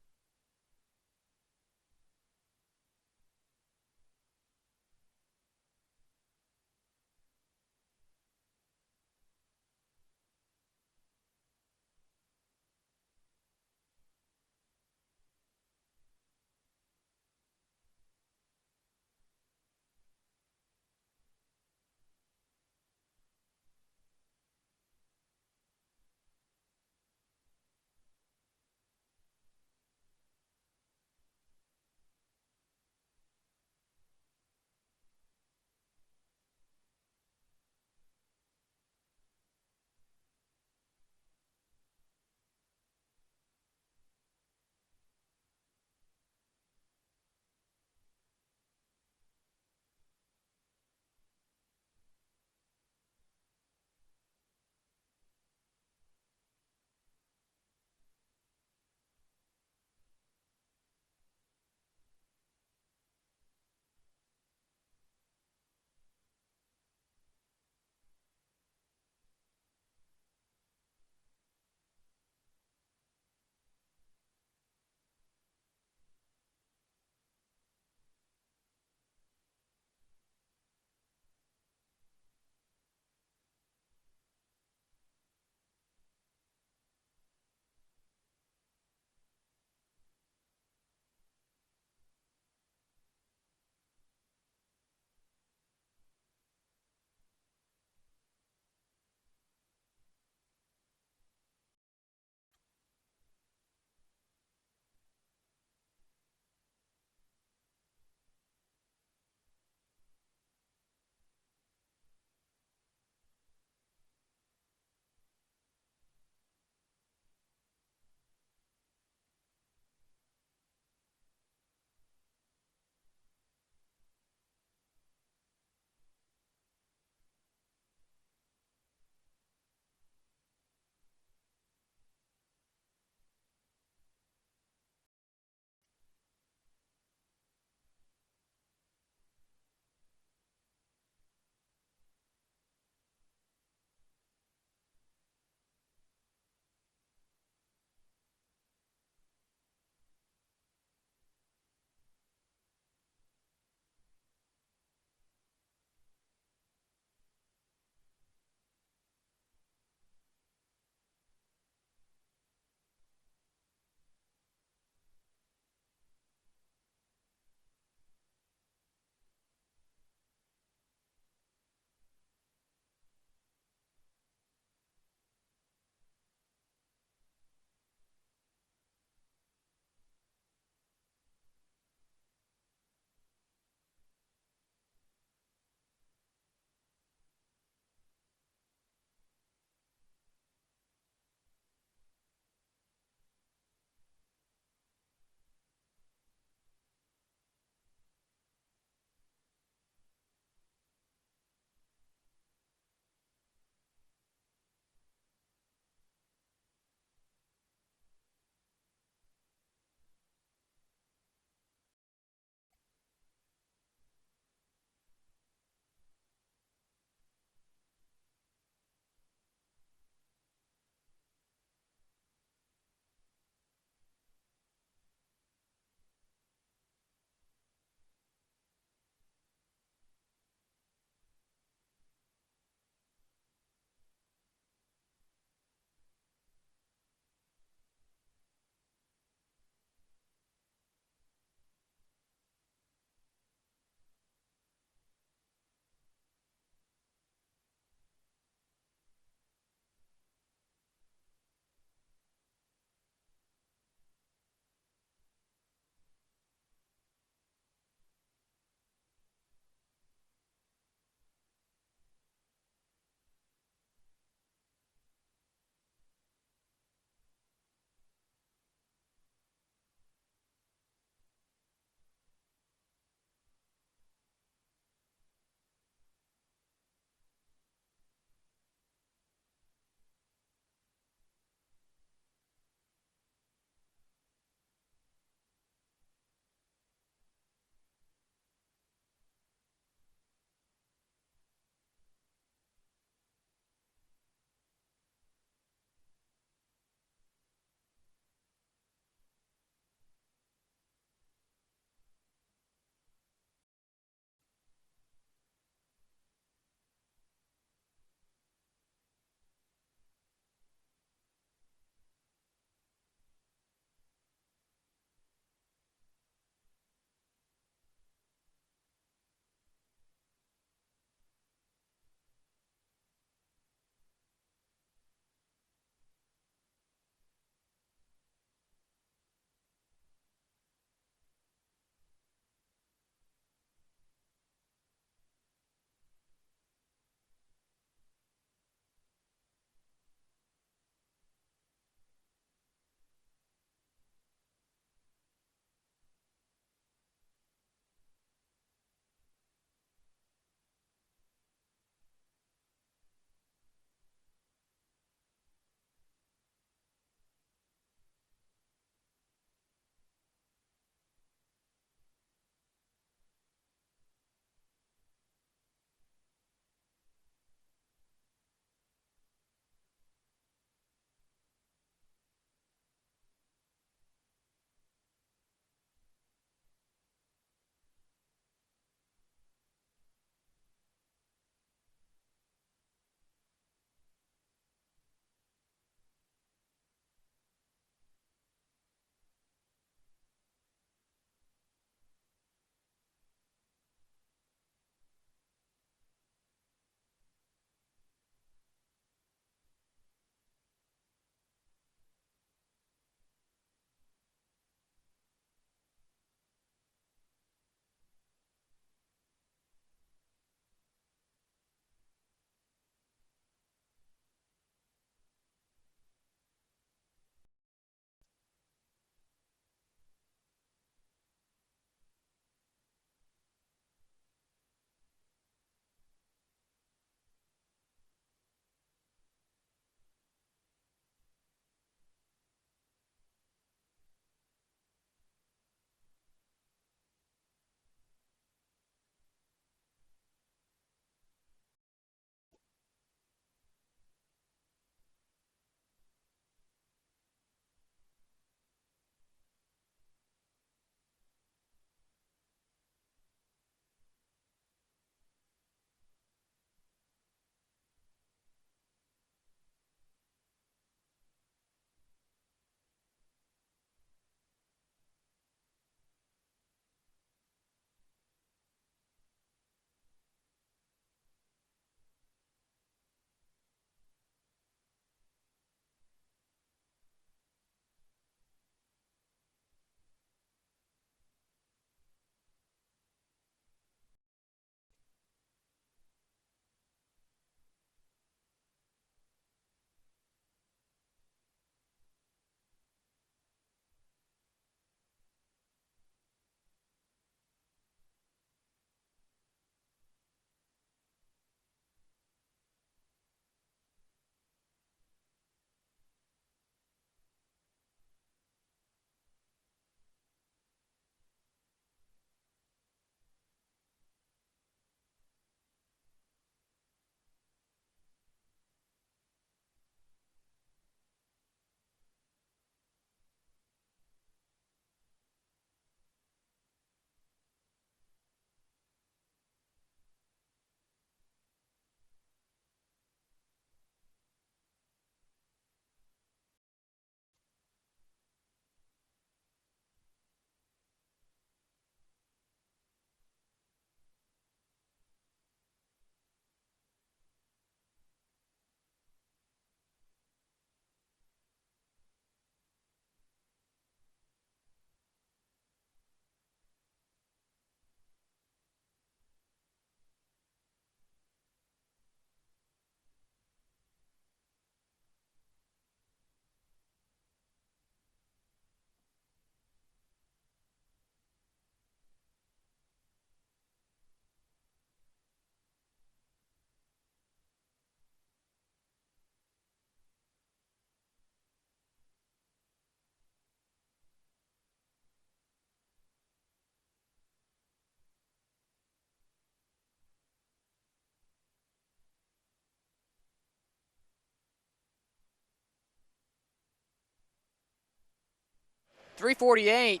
3:48,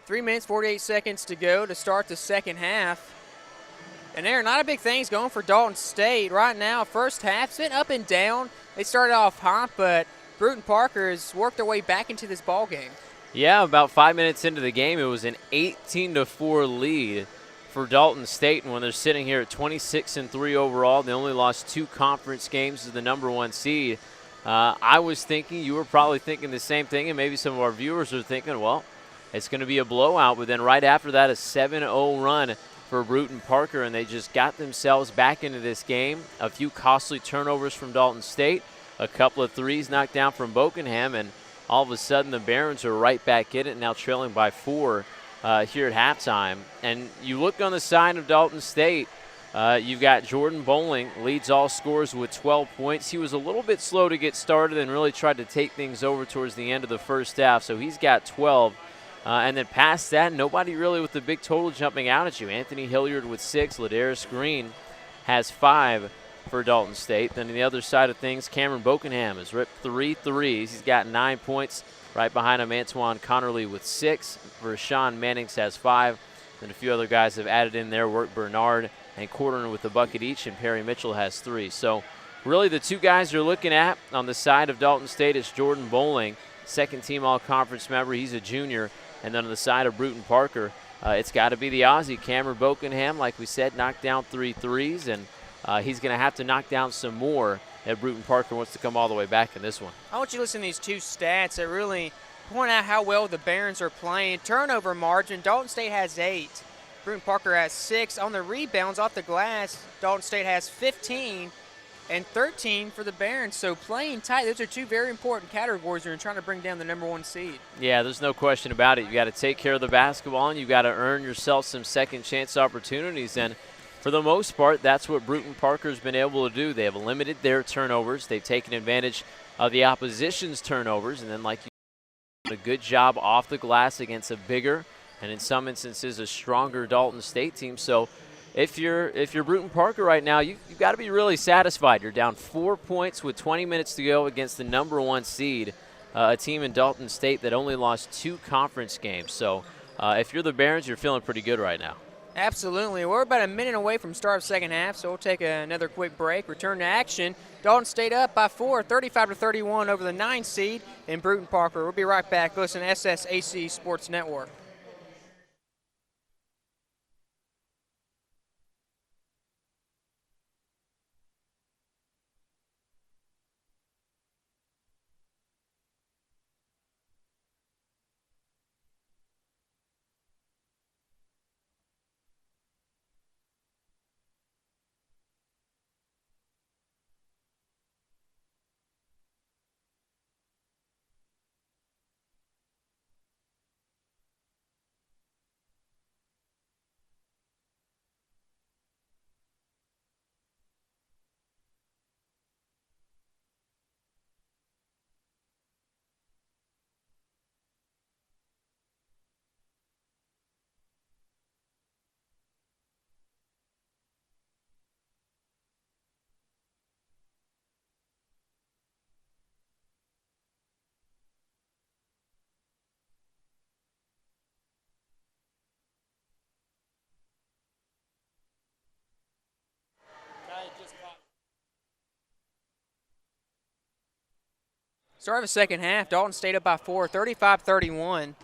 3 minutes, 48 seconds to go to start the second half. And there are not a big things going for Dalton State right now. First half's been up and down. They started off hot, but Brewton-Parker has worked their way back into this ball game. Yeah, about 5 minutes into the game, it was an 18-4 lead for Dalton State, and when they're sitting here at 26-3 overall, they only lost 2 conference games as the #1 seed. I was thinking, you were probably thinking the same thing, and maybe some of our viewers are thinking, well, it's going to be a blowout. But then right after that, a 7-0 run for Brewton-Parker, and they just got themselves back into this game. A few costly turnovers from Dalton State, a couple of threes knocked down from Bokenham, and all of a sudden the Barons are right back in it, now trailing by 4 here at halftime. And you look on the side of Dalton State, you've got Jordan Bowling leads all scorers with 12 points. He was a little bit slow to get started and really tried to take things over towards the end of the first half, so he's got 12. And then past that, nobody really with the big total jumping out at you. Anthony Hilliard with 6. Ladarius Green has 5 for Dalton State. Then on the other side of things, Cameron Bokenham has ripped 3 threes. He's got 9 points. Right behind him, Antoine Connerly with 6. Vershawn Mannings has 5. Then a few other guys have added in there. Wirt Bernard and Cordoner with a bucket each, and Perry Mitchell has 3. So really the 2 guys you're looking at on the side of Dalton State is Jordan Bowling, second-team all-conference member. He's a junior. And then on the side of Brewton-Parker, it's got to be the Aussie, Cameron Bokenham. Like we said, knocked down 3 threes, and he's going to have to knock down some more if Brewton-Parker wants to come all the way back in this one. I want you to listen to these 2 stats that really point out how well the Barons are playing. Turnover margin, Dalton State has 8. Brewton-Parker has 6. On the rebounds off the glass, Dalton State has 15 and 13 for the Barons. So playing tight, those are 2 very important categories when you're trying to bring down the #1 seed. Yeah, there's no question about it. You got to take care of the basketball, and you got to earn yourself some second chance opportunities. And for the most part, that's what Brewton-Parker's been able to do. They have limited their turnovers. They've taken advantage of the opposition's turnovers, and then like you did a good job off the glass against a bigger and in some instances a stronger Dalton State team. So if you're Brewton-Parker right now, you've got to be really satisfied. You're down 4 points with 20 minutes to go against the #1 seed, a team in Dalton State that only lost 2 conference games. So if you're the Barons, you're feeling pretty good right now. Absolutely. We're about a minute away from start of second half, so we'll take another quick break. Return to action. Dalton State up by 4, 35-31 over the 9 seed in Brewton-Parker. We'll be right back. Listen to SSAC Sports Network. Start of the second half, Dalton State up by 4, 35-31. And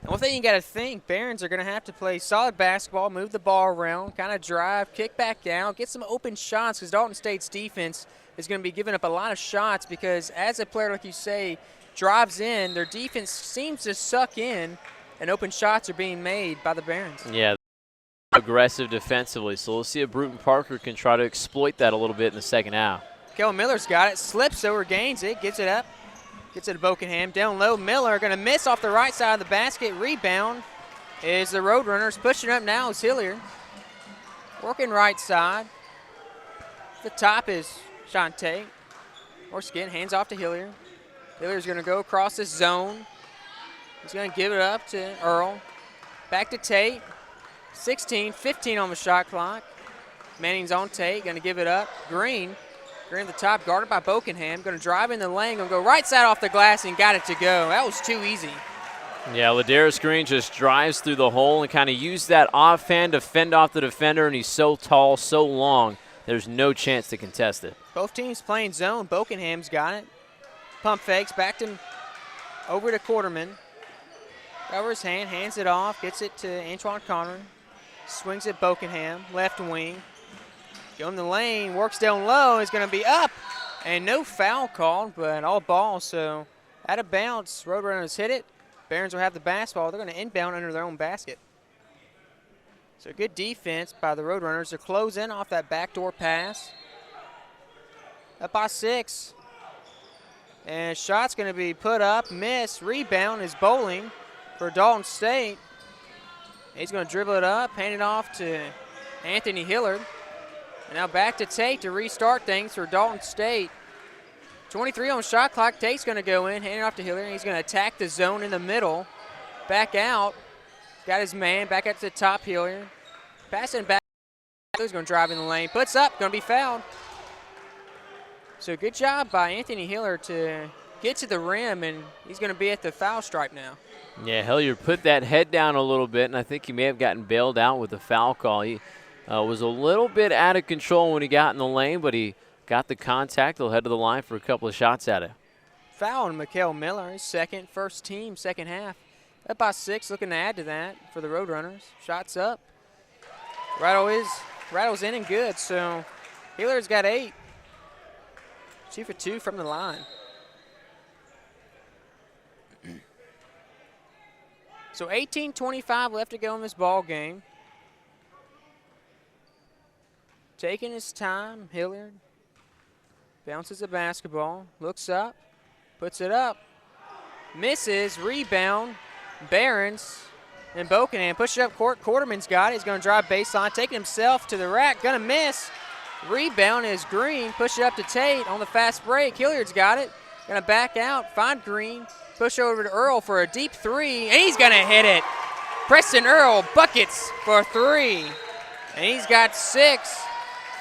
one thing you got to think, Barons are going to have to play solid basketball, move the ball around, kind of drive, kick back down, get some open shots, because Dalton State's defense is going to be giving up a lot of shots because as a player, like you say, drives in, their defense seems to suck in, and open shots are being made by the Barons. Yeah, aggressive defensively, so we'll see if Brewton-Parker can try to exploit that a little bit in the second half. Kellen Miller's got it, slips over, gains it, gets it up, gets it to Bokenham. Down low, Miller going to miss off the right side of the basket. Rebound is the Roadrunners. Pushing up now is Hilliard. Working right side. The top is Sean Tate. Or Skin, hands off to Hilliard. Hilliard's going to go across this zone. He's going to give it up to Earl. Back to Tate. 16, 15 on the shot clock. Manning's on Tate, going to give it up. Green Green at the top, guarded by Bokenham. Going to drive in the lane, going to go right side off the glass and got it to go. That was too easy. Yeah, Ladarius Green just drives through the hole and kind of used that offhand to fend off the defender, and he's so tall, so long, there's no chance to contest it. Both teams playing zone. Bokenham's got it. Pump fakes, backed him over to Quarterman. Over his hand, hands it off, gets it to Antoine Conner. Swings at Bokenham, left wing. Go in the lane, works down low, is going to be up. And no foul called, but all ball, so out of bounds. Roadrunners hit it. Barons will have the basketball. They're going to inbound under their own basket. So good defense by the Roadrunners to close in off that backdoor pass. Up by 6. And shot's going to be put up, miss. Rebound is Bowling for Dalton State. He's going to dribble it up, hand it off to Anthony Hillard. And now back to Tate to restart things for Dalton State. 23 on shot clock. Tate's going to go in, hand it off to Hillard. And he's going to attack the zone in the middle. Back out. Got his man back up to the top. Hillard. Passing back. He's going to drive in the lane. Puts up. Going to be fouled. So good job by Anthony Hillard to get to the rim, and he's going to be at the foul stripe now. Yeah, Hilliard put that head down a little bit, and I think he may have gotten bailed out with the foul call. He was a little bit out of control when he got in the lane, but he got the contact. He'll head to the line for a couple of shots at it. Foul on Mikael Miller, his second, first team, second half. Up by 6, looking to add to that for the Roadrunners. Shots up. Rattles in and good, so Hilliard's got 8. 2 for 2 from the line. So 18:25 left to go in this ball game. Taking his time, Hilliard bounces the basketball, looks up, puts it up, misses, rebound, Barons, and Bokenham push it up court. Quarterman's got it. He's going to drive baseline, taking himself to the rack, going to miss. Rebound is Green, push it up to Tate on the fast break. Hilliard's got it, going to back out, find Green, push over to Earl for a deep 3, and he's going to hit it. Preston Earl buckets for 3, and he's got 6.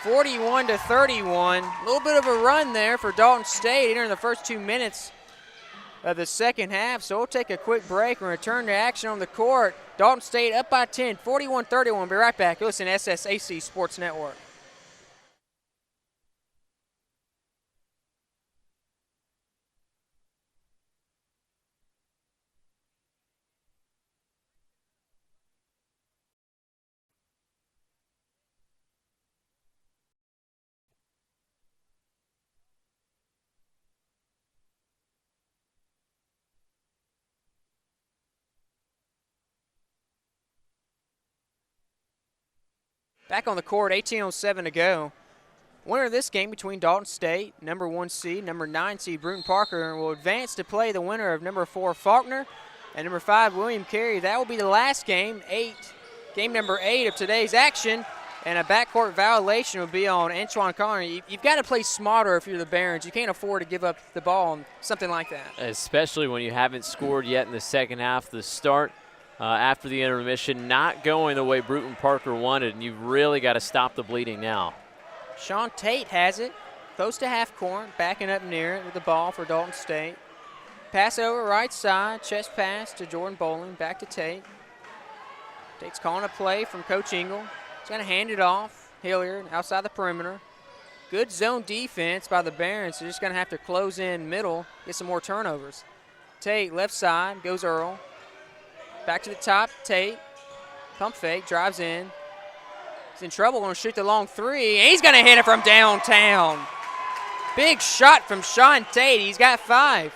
41-31. A little bit of a run there for Dalton State entering the first 2 minutes of the second half. So we'll take a quick break and return to action on the court. Dalton State up by 10, 41-31. We'll be right back. You listen to SSAC Sports Network. Back on the court, 18:07 to go. Winner of this game between Dalton State, number 1 seed, number 9 seed Brewton-Parker, will advance to play the winner of number 4 Faulkner and number 5 William Carey. That will be the last game, game number 8 of today's action, and a backcourt violation will be on Antoine Conner. You've got to play smarter if you're the Barons. You can't afford to give up the ball on something like that. Especially when you haven't scored yet in the second half. The start after the intermission not going the way Brewton-Parker wanted, and you've really got to stop the bleeding now. Sean Tate has it, close to half court, backing up near it with the ball for Dalton State. Pass over right side, chest pass to Jordan Bowling, back to Tate. Tate's calling a play from Coach Engel. He's going to hand it off. Hilliard outside the perimeter. Good zone defense by the Barons. They're just going to have to close in middle, get some more turnovers. Tate, left side, goes Earl. Back to the top, Tate. Pump fake, drives in. He's in trouble, going to shoot the long 3, and he's going to hit it from downtown. Big shot from Sean Tate. He's got 5.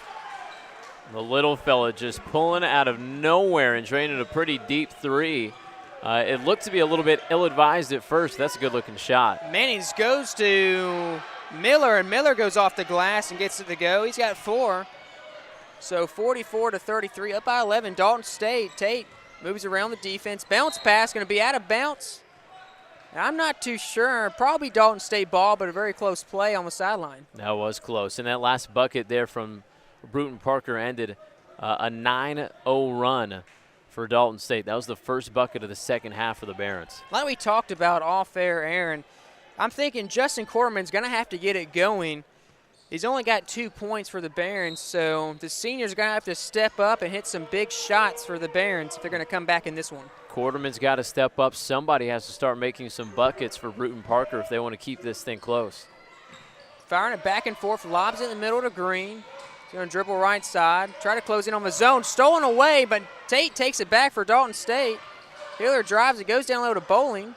The little fella just pulling out of nowhere and draining a pretty deep 3. It looked to be a little bit ill-advised at first. That's a good-looking shot. Mannings goes to Miller, and Miller goes off the glass and gets it to go. He's got 4. So 44-33, up by 11. Dalton State. Tate moves around the defense. Bounce pass, going to be out of bounds. I'm not too sure. Probably Dalton State ball, but a very close play on the sideline. That was close. And that last bucket there from Brewton-Parker ended a 9-0 run for Dalton State. That was the first bucket of the second half for the Barons. Like we talked about off-air, Aaron, I'm thinking Justin Quarterman's going to have to get it going. He's only got 2 points for the Barons, so the seniors are going to have to step up and hit some big shots for the Barons if they're going to come back in this one. Quarterman's got to step up. Somebody has to start making some buckets for Brewton-Parker if they want to keep this thing close. Firing it back and forth, lobs it in the middle to Green. He's going to dribble right side, try to close in on the zone. Stolen away, but Tate takes it back for Dalton State. Hiller drives it, goes down low to Bowling.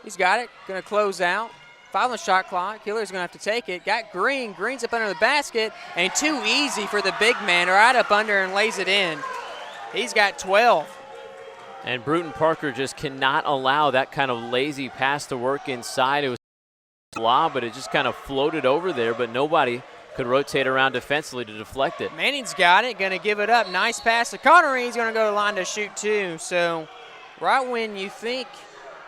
He's got it, going to close out. 5 on the shot clock. Hiller's going to have to take it. Got Green. Green's up under the basket, and too easy for the big man. Right up under and lays it in. He's got 12. And Brewton-Parker just cannot allow that kind of lazy pass to work inside. It was a lob, but it just kind of floated over there, but nobody could rotate around defensively to deflect it. Manning's got it, going to give it up. Nice pass to Connery. He's going to go to the line to shoot two. So right when you think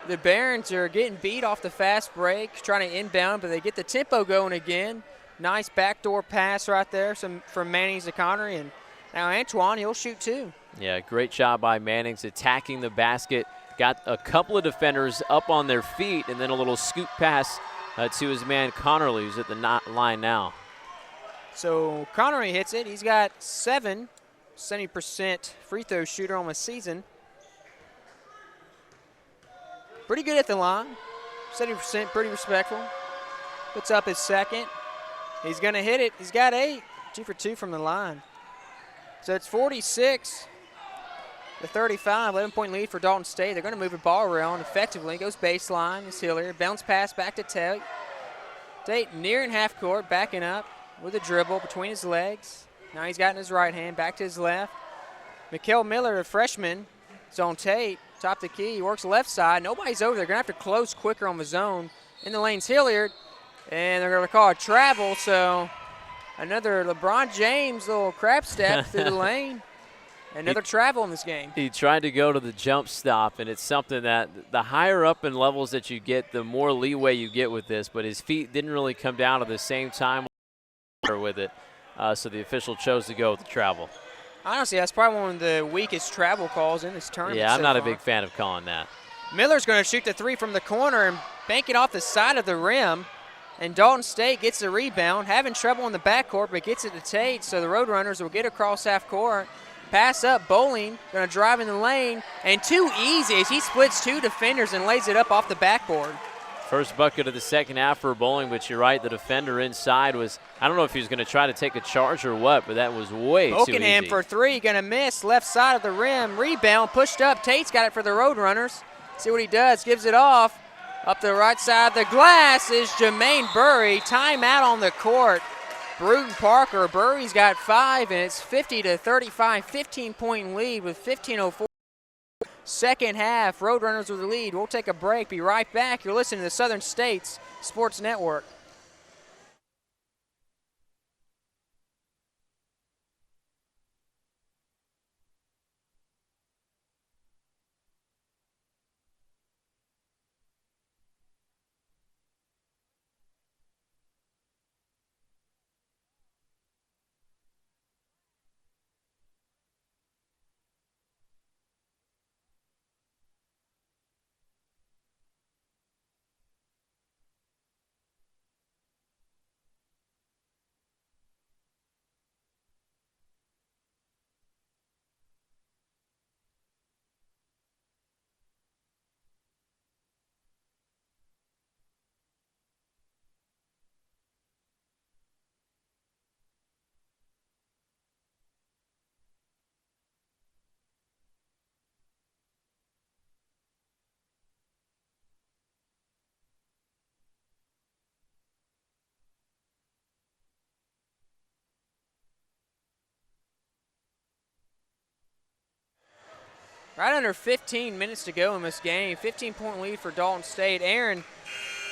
the Barons are getting beat off the fast break, trying to inbound, but they get the tempo going again. Nice backdoor pass right there from Mannings to Connery, and now Antoine, he'll shoot two. Yeah, great job by Mannings attacking the basket. Got a couple of defenders up on their feet, and then a little scoop pass to his man Connerly, who's at the line now. So Connery hits it. He's got 70% free throw shooter on the season. Pretty good at the line. 70%, pretty respectful. Puts up his second. He's going to hit it. He's got 8. 2 for 2 from the line. So it's 46 to 35. 11-point lead for Dalton State. They're going to move the ball around effectively. Goes baseline. It's Hiller. Bounce pass back to Tate. Tate nearing half court, backing up with a dribble between his legs. Now he's got in his right hand, back to his left. Mikael Miller, a freshman, is on Tate. Top the key, he works left side. Nobody's over there. Going to have to close quicker on the zone. In the lane's Hilliard, and they're going to call a travel. So another LeBron James little crab step through the lane. Another travel in this game. He tried to go to the jump stop, and it's something that the higher up in levels that you get, the more leeway you get with this. But his feet didn't really come down at the same time with it, so the official chose to go with the travel. Honestly, that's probably one of the weakest travel calls in this tournament. Yeah, I'm not far. a big fan of calling that. Miller's going to shoot the three from the corner and bank it off the side of the rim. And Dalton State gets the rebound, having trouble in the backcourt, but gets it to Tate, so the Roadrunners will get across half court. Pass up, Bowling, going to drive in the lane, and too easy as he splits 2 defenders and lays it up off the backboard. First bucket of the second half for Bowling, but you're right, the defender inside was, I don't know if he was going to try to take a charge or what, but that was way too easy. Oakenham for 3, going to miss, left side of the rim, rebound, pushed up. Tate's got it for the Roadrunners. See what he does, gives it off. Up the right side of the glass is Jermaine Burry. Timeout on the court. Brewton-Parker, Burry's got 5, and it's 50 to 35, 15-point lead with 15:04. Second half, Roadrunners with the lead. We'll take a break, be right back. You're listening to the Southern States Sports Network. Right under 15 minutes to go in this game. 15-point lead for Dalton State. Aaron,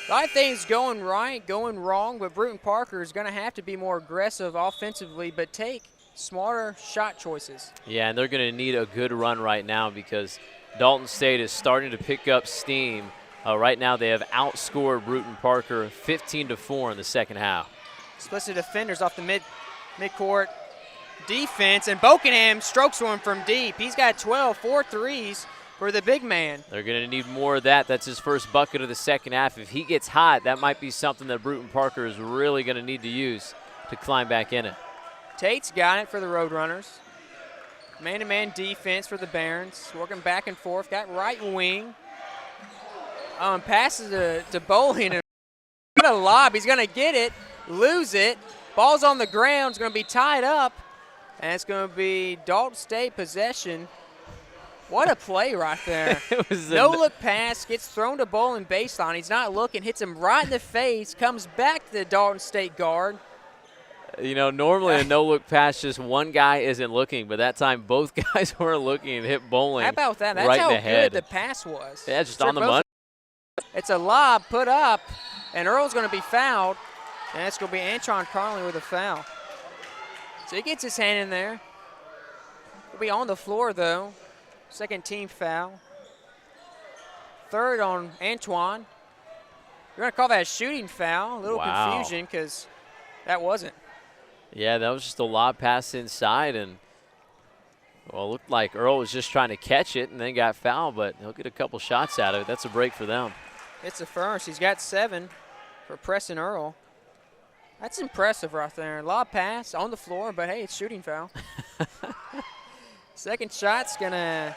a lot of things going right, going wrong, but Brewton-Parker is going to have to be more aggressive offensively, but take smarter shot choices. Yeah, and they're going to need a good run right now because Dalton State is starting to pick up steam. Right now they have outscored Brewton-Parker 15-4 in the second half. Splits the defenders off the midcourt defense, and Bokenham strokes one from deep. He's got 12, 4 threes for the big man. They're going to need more of that. That's his first bucket of the second half. If he gets hot, that might be something that Brewton-Parker is really going to need to use to climb back in it. Tate's got it for the Roadrunners. Man-to-man defense for the Barons. Working back and forth. Got right wing. Passes to Bowling. And what a lob. He's going to get it, lose it. Ball's on the ground. It's going to be tied up. And it's going to be Dalton State possession. What a play right there. It was no-look pass, gets thrown to Bowling baseline. He's not looking, hits him right in the face, comes back to the Dalton State guard. You know, normally a no-look pass, just one guy isn't looking, but that time both guys weren't looking and hit Bowling. How about that? That's right how in the head. good the pass was. Yeah, just on the money. It's a lob put up, and Earl's going to be fouled, and it's going to be Antron Conley with a foul. So he gets his hand in there. He'll be on the floor, though. Second team foul. Third on Antoine. You're going to call that a shooting foul. A little confusion because that wasn't. Yeah, that was just a lob pass inside, and, well, it looked like Earl was just trying to catch it and then got fouled, but he'll get a couple shots out of it. That's a break for them. It's the first. He's got 7 for Preston Earl. That's impressive right there. Lob pass on the floor, but, hey, it's shooting foul. Second shot's going to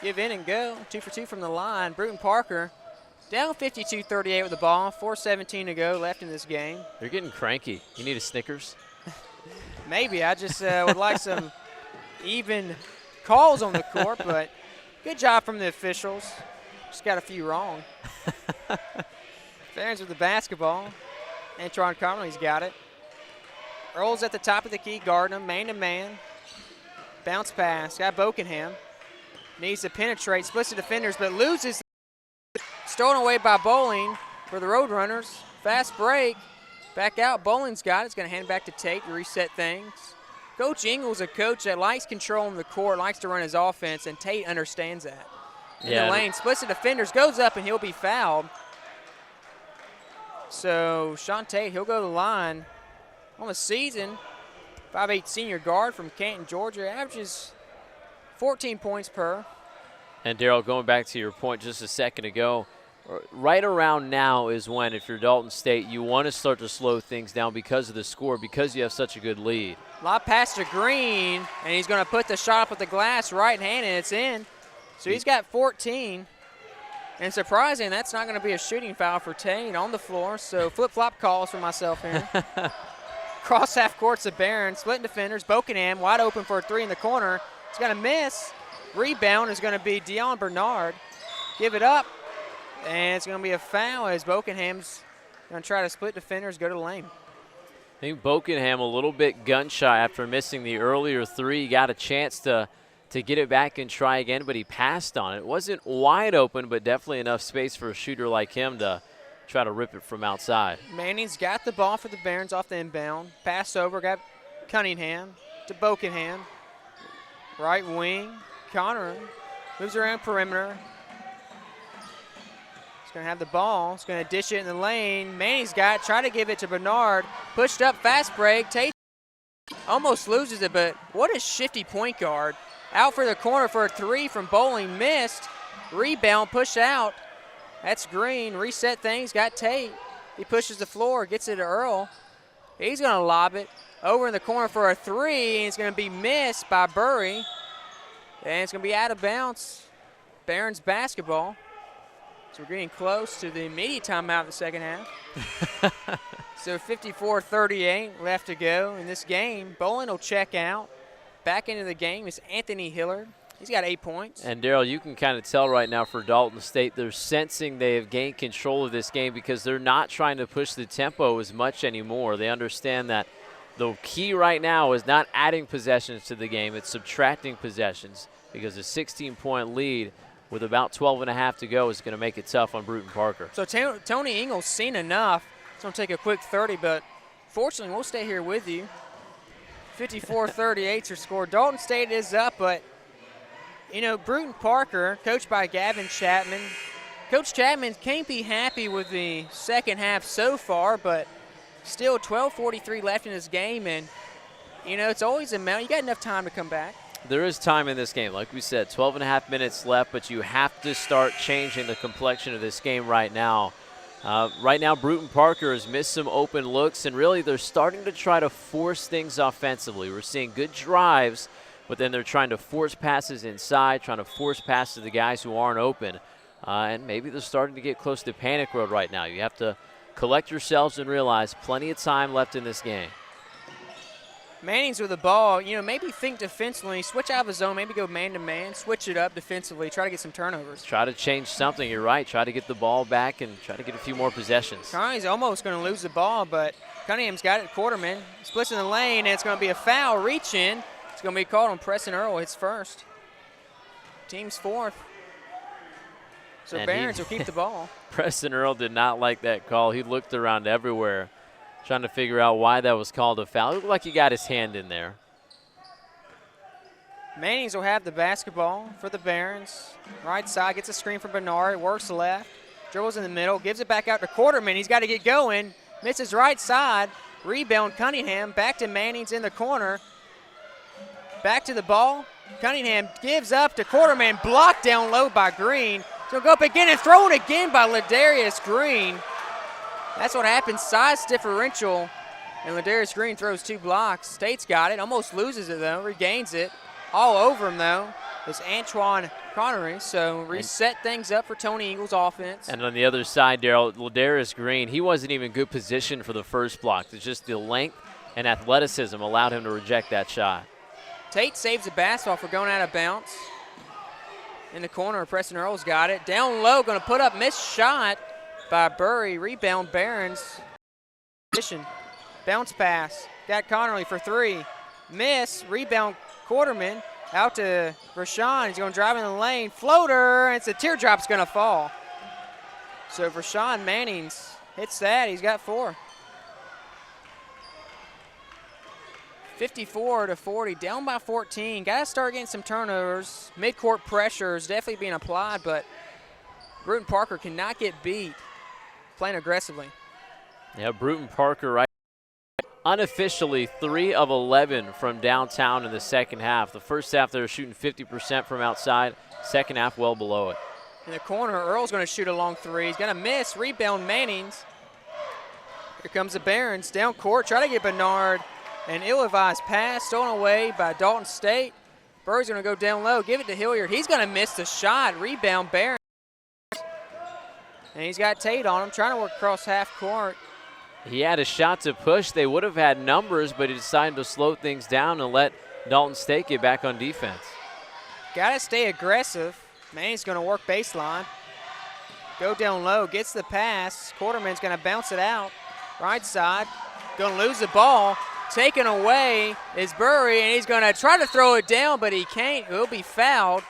give in and go. 2 for 2 from the line. Brewton-Parker down 52-38 with the ball. 4:17 to go left in this game. You're getting cranky. You need a Snickers? Maybe. I just would like some even calls on the court, but good job from the officials. Just got a few wrong. Fans with the basketball. Antron Conley's got it. Earl's at the top of the key, guarding him, man-to-man. Bounce pass, got Bokenham. Needs to penetrate, splits the defenders, but loses. Stolen away by Bowling for the Roadrunners. Fast break, back out. Bowling's got it. It's going to hand it back to Tate to reset things. Coach Ingles, a coach that likes controlling the court, likes to run his offense, and Tate understands that. In the lane, splits the defenders, goes up, and he'll be fouled. So Sean Tate, he'll go to the line on the season. 5'8" senior guard from Canton, Georgia, averages 14 points per. And, Darryl, going back to your point just a second ago, right around now is when, if you're Dalton State, you want to start to slow things down because of the score, because you have such a good lead. Lob pass to Green, and he's going to put the shot up with the glass right hand, and it's in. So he's got 14. And surprising, that's not going to be a shooting foul for Tate on the floor. So flip-flop calls for myself here. Cross half court's the Barons, splitting defenders. Bokenham wide open for a 3 in the corner. He's going to miss. Rebound is going to be Dion Bernard. Give it up, and it's going to be a foul as Bokenham's going to try to split defenders, go to the lane. I think Bokenham a little bit gun-shy after missing the earlier 3. He got a chance to get it back and try again, but he passed on it. It wasn't wide open, but definitely enough space for a shooter like him to try to rip it from outside. Manning's got the ball for the Barons off the inbound. Pass over, got Cunningham to Bokenham. Right wing, Connor moves around perimeter. He's going to have the ball. He's going to dish it in the lane. Manning's got it, try to give it to Bernard. Pushed up, fast break. Tate almost loses it, but what a shifty point guard. Out for the corner for a 3 from Bowling, missed. Rebound, push out. That's Green, reset things, got Tate. He pushes the floor, gets it to Earl. He's going to lob it over in the corner for a 3, and it's going to be missed by Burry. And it's going to be out of bounds. Barons basketball. So we're getting close to the immediate timeout of the second half. So 54-38 left to go in this game. Bowling will check out. Back into the game is Anthony Hillard. He's got 8 points. And, Darryl, you can kind of tell right now for Dalton State, they're sensing they have gained control of this game because they're not trying to push the tempo as much anymore. They understand that the key right now is not adding possessions to the game. It's subtracting possessions because a 16-point lead with about 12 and a half to go is going to make it tough on Brewton-Parker. So Tony Ingles seen enough. It's going to take a quick 30, but fortunately we'll stay here with you. 54-38 your score. Dalton State is up, but, you know, Brewton-Parker, coached by Gavin Chapman. Coach Chapman can't be happy with the second half so far, but still 12:43 left in this game, and, you know, it's always a mountain. You got enough time to come back. There is time in this game. Like we said, 12 and a half minutes left, but you have to start changing the complexion of this game right now. Right now, Brewton-Parker has missed some open looks, and really they're starting to try to force things offensively. We're seeing good drives, but then they're trying to force passes inside, trying to force passes to the guys who aren't open. And maybe they're starting to get close to panic mode right now. You have to collect yourselves and realize plenty of time left in this game. Manning's with the ball, maybe think defensively, switch out of the zone, maybe go man-to-man, switch it up defensively, try to get some turnovers. Try to change something, you're right. Try to get the ball back and try to get a few more possessions. Connie's almost going to lose the ball, but Cunningham's got it. Quarterman splits in the lane, and it's going to be a foul. Reach in. It's going to be called on Preston Earl. Hits first. Team's fourth. So Barons will keep the ball. Preston Earl did not like that call. He looked around everywhere, trying to figure out why that was called a foul. It looked like he got his hand in there. Mannings will have the basketball for the Barons. Right side, gets a screen from Bernard, works left, dribbles in the middle, gives it back out to Quarterman. He's got to get going. Misses right side. Rebound Cunningham. Back to Mannings in the corner. Back to the ball. Cunningham gives up to Quarterman. Blocked down low by Green. So go up again and thrown again by Ladarius Green. That's what happens. Size differential. And Ladarius Green throws 2 blocks. State's got it. Almost loses it, though. Regains it. All over him, though, is Antoine Connery. So reset things up for Tony Eagles' offense. And on the other side, Darryl, Ladarius Green, he wasn't even in good position for the first block. It's just the length and athleticism allowed him to reject that shot. Tate saves the basketball for going out of bounds. In the corner, Preston Earl's got it. Down low, going to put up, missed shot by Burry. Rebound Barons. Bounce pass. Got Connerly for 3. Miss. Rebound Quarterman. Out to Rashawn. He's going to drive in the lane. Floater. And it's a teardrop's going to fall. So Rashawn Mannings hits that. He's got 4. 54-40, down by 14. Got to start getting some turnovers. Midcourt pressure is definitely being applied, but Brewton-Parker cannot get beat playing aggressively. Yeah, Brewton-Parker right unofficially 3 of 11 from downtown in the second half. The first half they were shooting 50% from outside. Second half well below it. In the corner, Earl's going to shoot a long 3. He's going to miss. Rebound Mannings. Here comes the Barons. Down court, try to get Bernard. An ill-advised pass stolen away by Dalton State. Burry's going to go down low, give it to Hilliard. He's going to miss the shot. Rebound Barons. And he's got Tate on him, trying to work across half court. He had a shot to push. They would have had numbers, but he decided to slow things down and let Dalton State get back on defense. Got to stay aggressive. Manning's going to work baseline. Go down low, gets the pass. Quarterman's going to bounce it out. Right side, going to lose the ball. Taken away is Burry, and he's going to try to throw it down, but he can't. He'll be fouled.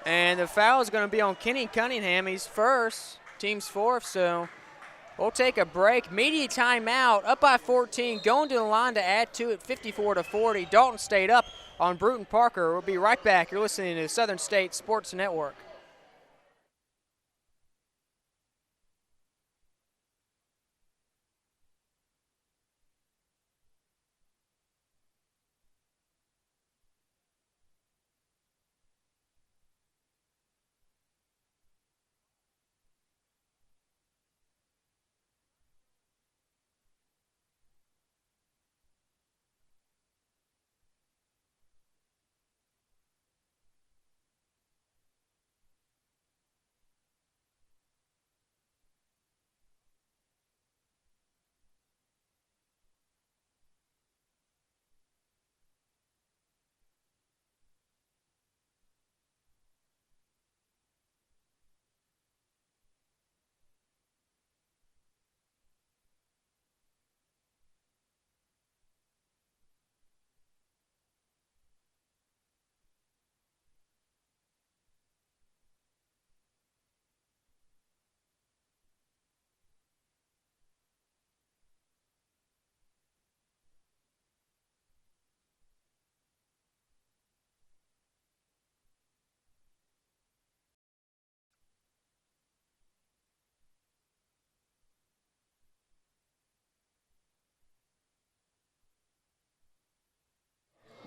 And the foul is going to be on Kenny Cunningham. He's first, team's 4th, so we'll take a break. Media timeout, up by 14, going to the line to add to it, 54-40. Dalton State up on Brewton-Parker. We'll be right back. You're listening to Southern State Sports Network.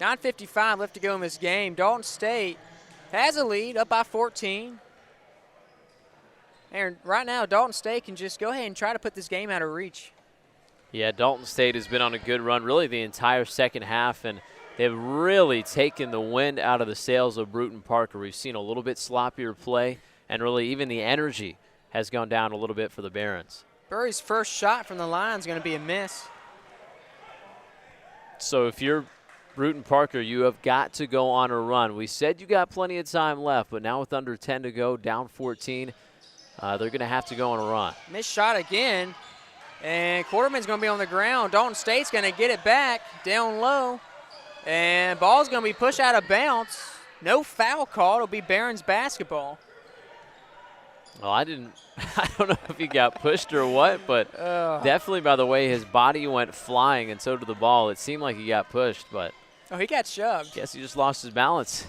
9:55 left to go in this game. Dalton State has a lead, up by 14. And right now, Dalton State can just go ahead and try to put this game out of reach. Yeah, Dalton State has been on a good run really the entire second half, and they've really taken the wind out of the sails of Brewton-Parker. We've seen a little bit sloppier play, and really even the energy has gone down a little bit for the Barons. Burry's first shot from the line is going to be a miss. So if you're Brewton-Parker, you have got to go on a run. We said you got plenty of time left, but now with under 10 to go, down 14, they're going to have to go on a run. Missed shot again, and Quarterman's going to be on the ground. Dalton State's going to get it back down low, and ball's going to be pushed out of bounds. No foul call. It'll be Barons basketball. Well, I don't know if he got pushed or what, but definitely by the way his body went flying and so did the ball, it seemed like he got pushed, but. Oh, he got shoved. Guess he just lost his balance.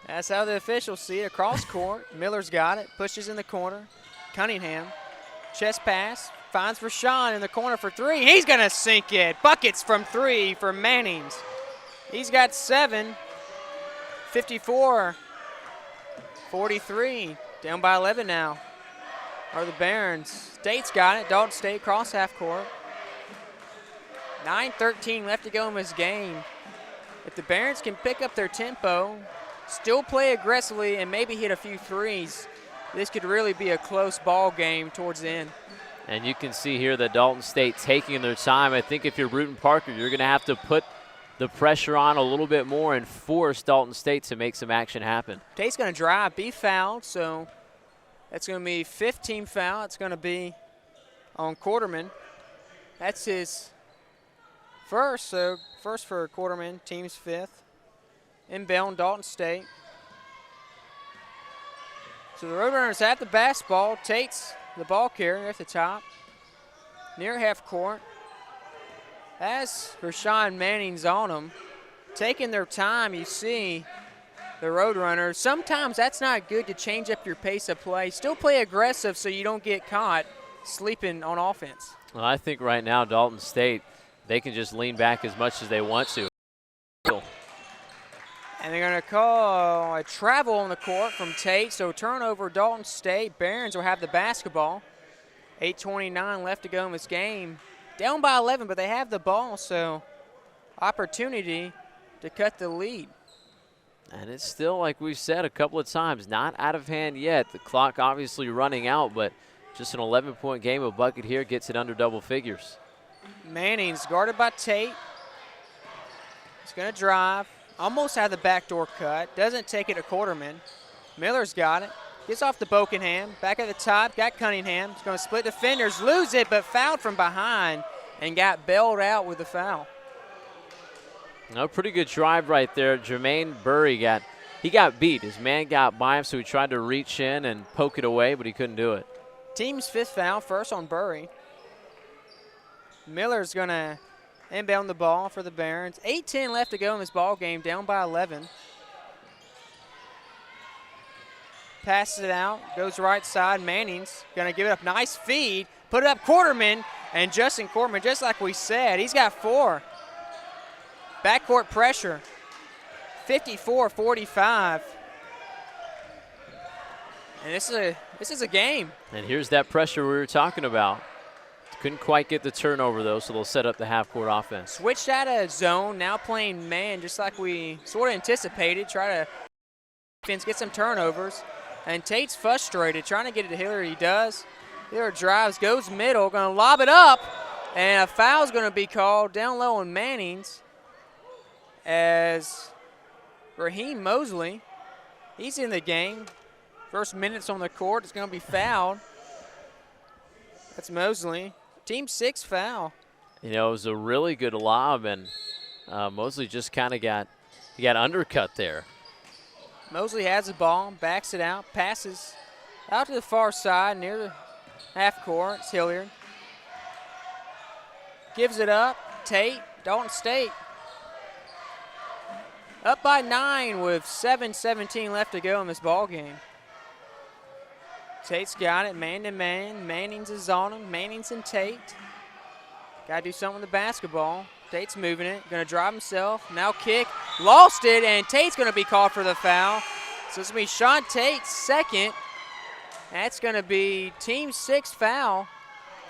That's how the officials see it. Across court, Miller's got it, pushes in the corner. Cunningham, chest pass, finds Rashawn in the corner for three. He's going to sink it. Buckets from three for Mannings. He's got 7, 54-43. Down by 11 now are the Barons. State's got it. Dalton State cross half court. 9:13 left to go in this game. If the Barons can pick up their tempo, still play aggressively, and maybe hit a few threes, this could really be a close ball game towards the end. And you can see here that Dalton State taking their time. I think if you're Brewton-Parker, you're going to have to put the pressure on a little bit more and force Dalton State to make some action happen. Tate's going to drive, be fouled, so that's going to be 15 foul. It's going to be on Quarterman. That's his first, so first for Quarterman, team's 5th. Inbound Dalton State. So the Roadrunners have the basketball. Tate's the ball carrier at the top, near half court. As Rashawn Manning's on them, taking their time, you see the Roadrunners. Sometimes that's not good to change up your pace of play. Still play aggressive so you don't get caught sleeping on offense. Well, I think right now Dalton State, they can just lean back as much as they want to. And they're going to call a travel on the court from Tate, so turnover Dalton State. Barons will have the basketball. 8:29 left to go in this game. Down by 11, but they have the ball, so opportunity to cut the lead. And it's still, like we've said a couple of times, not out of hand yet. The clock obviously running out, but just an 11-point game. A bucket here gets it under double figures. Manning's guarded by Tate. He's going to drive. Almost had the backdoor cut. Doesn't take it to Quarterman. Miller's got it. Gets off to Bokenham. Back at the top, got Cunningham. He's going to split defenders, lose it, but fouled from behind and got bailed out with the foul. A pretty good drive right there. Jermaine Burry got beat. His man got by him, so he tried to reach in and poke it away, but he couldn't do it. Team's 5th foul, first on Burry. Miller's going to inbound the ball for the Barons. 8:10 left to go in this ball game, down by 11. Passes it out, goes right side. Manning's going to give it up. Nice feed. Put it up Quarterman, and Justin Quarterman, just like we said, he's got 4. Backcourt pressure, 54-45. And this is a game. And here's that pressure we were talking about. Couldn't quite get the turnover, though, so they'll set up the half-court offense. Switched out of zone, now playing man, just like we sort of anticipated. Try to get some turnovers. And Tate's frustrated, trying to get it to Hillary. He does. Hillary drives, goes middle, going to lob it up, and a foul's going to be called down low on Manning's as Raheem Mosley, he's in the game. First minutes on the court, it's going to be fouled. That's Mosley. Team 6 foul. You know, it was a really good lob, and Mosley just kind of got undercut there. Mosley has the ball, backs it out, passes out to the far side near the half court. It's Hilliard. Gives it up. Tate, Dalton State. Up by 9 with 7:17 left to go in this ball game. Tate's got it, man-to-man. Manning's is on him. Manning's and Tate. Got to do something with the basketball. Tate's moving it, going to drive himself. Now kick, lost it, and Tate's going to be called for the foul. So it's going to be Sean Tate's second. That's going to be team's sixth foul.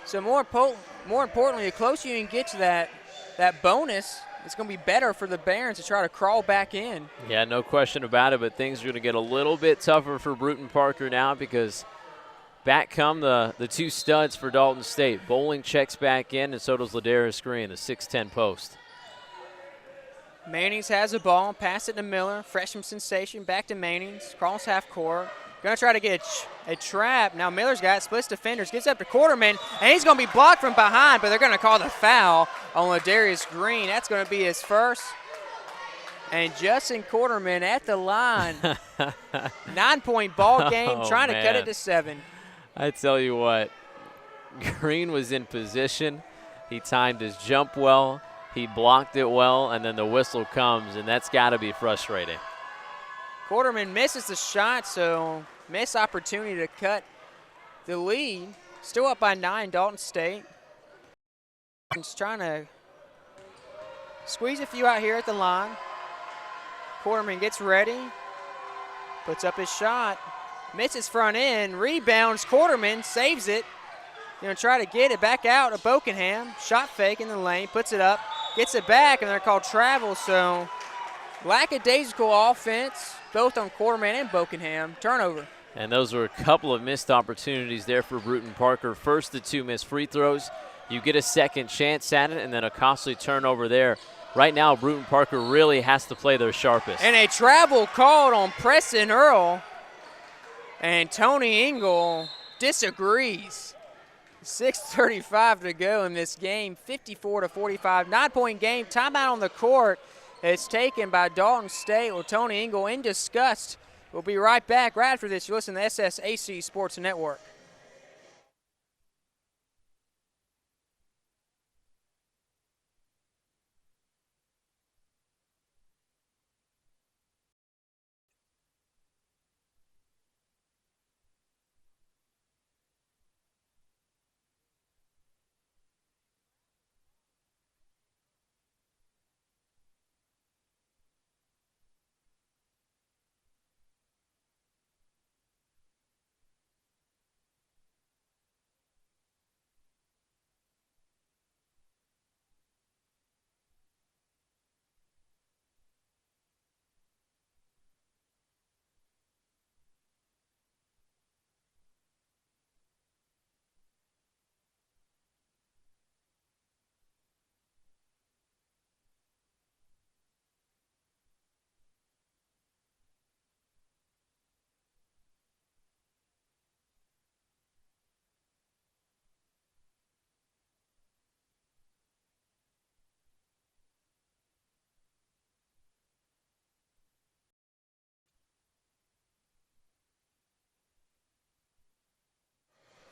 So more importantly, the closer you can get to that bonus, it's going to be better for the Barons to try to crawl back in. Yeah, no question about it, but things are going to get a little bit tougher for Brewton-Parker now because back come the two studs for Dalton State. Bowling checks back in, and so does Ladarius Green, the 6'10 post. Mannings has the ball, pass it to Miller, freshman sensation, back to Mannings, cross half court. Going to try to get a trap. Now Miller's got it, splits defenders, gets up to Quarterman, and he's going to be blocked from behind, but they're going to call the foul on Ladarius Green. That's going to be his first. And Justin Quarterman at the line. 9-point ball game, trying to cut it to 7. I tell you what, Green was in position. He timed his jump well. He blocked it well, and then the whistle comes, and that's got to be frustrating. Quarterman misses the shot, so missed opportunity to cut the lead. Still up by 9, Dalton State. He's trying to squeeze a few out here at the line. Quarterman gets ready, puts up his shot, misses front end, rebounds. Quarterman saves it. Going to try to get it back out to Bokenham. Shot fake in the lane, puts it up, gets it back, and they're called travel. So lackadaisical offense, both on Quarterman and Bokenham. Turnover. And those were a couple of missed opportunities there for Brewton-Parker. First, the 2 missed free throws. You get a second chance at it, and then a costly turnover there. Right now, Brewton-Parker really has to play their sharpest. And a travel called on Preston Earl. And Tony Engel disagrees. 6:35 to go in this game, 54-45. 9-point game, timeout on the court. It's taken by Dalton State with Tony Engel in disgust. We'll be right back right after this. You listen to SSAC Sports Network.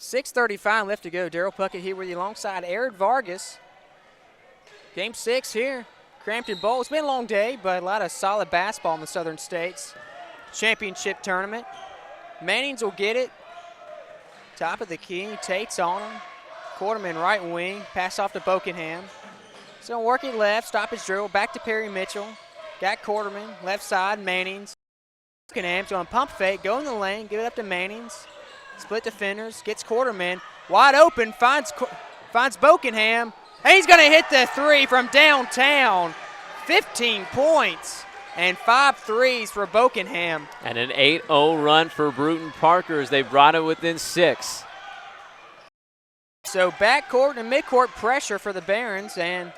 .6:35 left to go. Daryl Puckett here with you alongside Aaron Vargas. Game 6 here. Crampton Bowl. It's been a long day, but a lot of solid basketball in the Southern States Championship Tournament. Mannings will get it. Top of the key. Tate's on him. Quarterman right wing. Pass off to Bokenham. So work it left. Stop his dribble. Back to Perry Mitchell. Got Quarterman. Left side. Mannings. Bokenham's going to pump fake. Go in the lane. Give it up to Mannings. Split defenders, gets Quarterman, wide open, finds Bokenham, and he's going to hit the 3 from downtown. 15 points and 5 threes for Bokenham. And an 8-0 run for Brewton-Parker as they brought it within 6. So backcourt and midcourt pressure for the Barons, and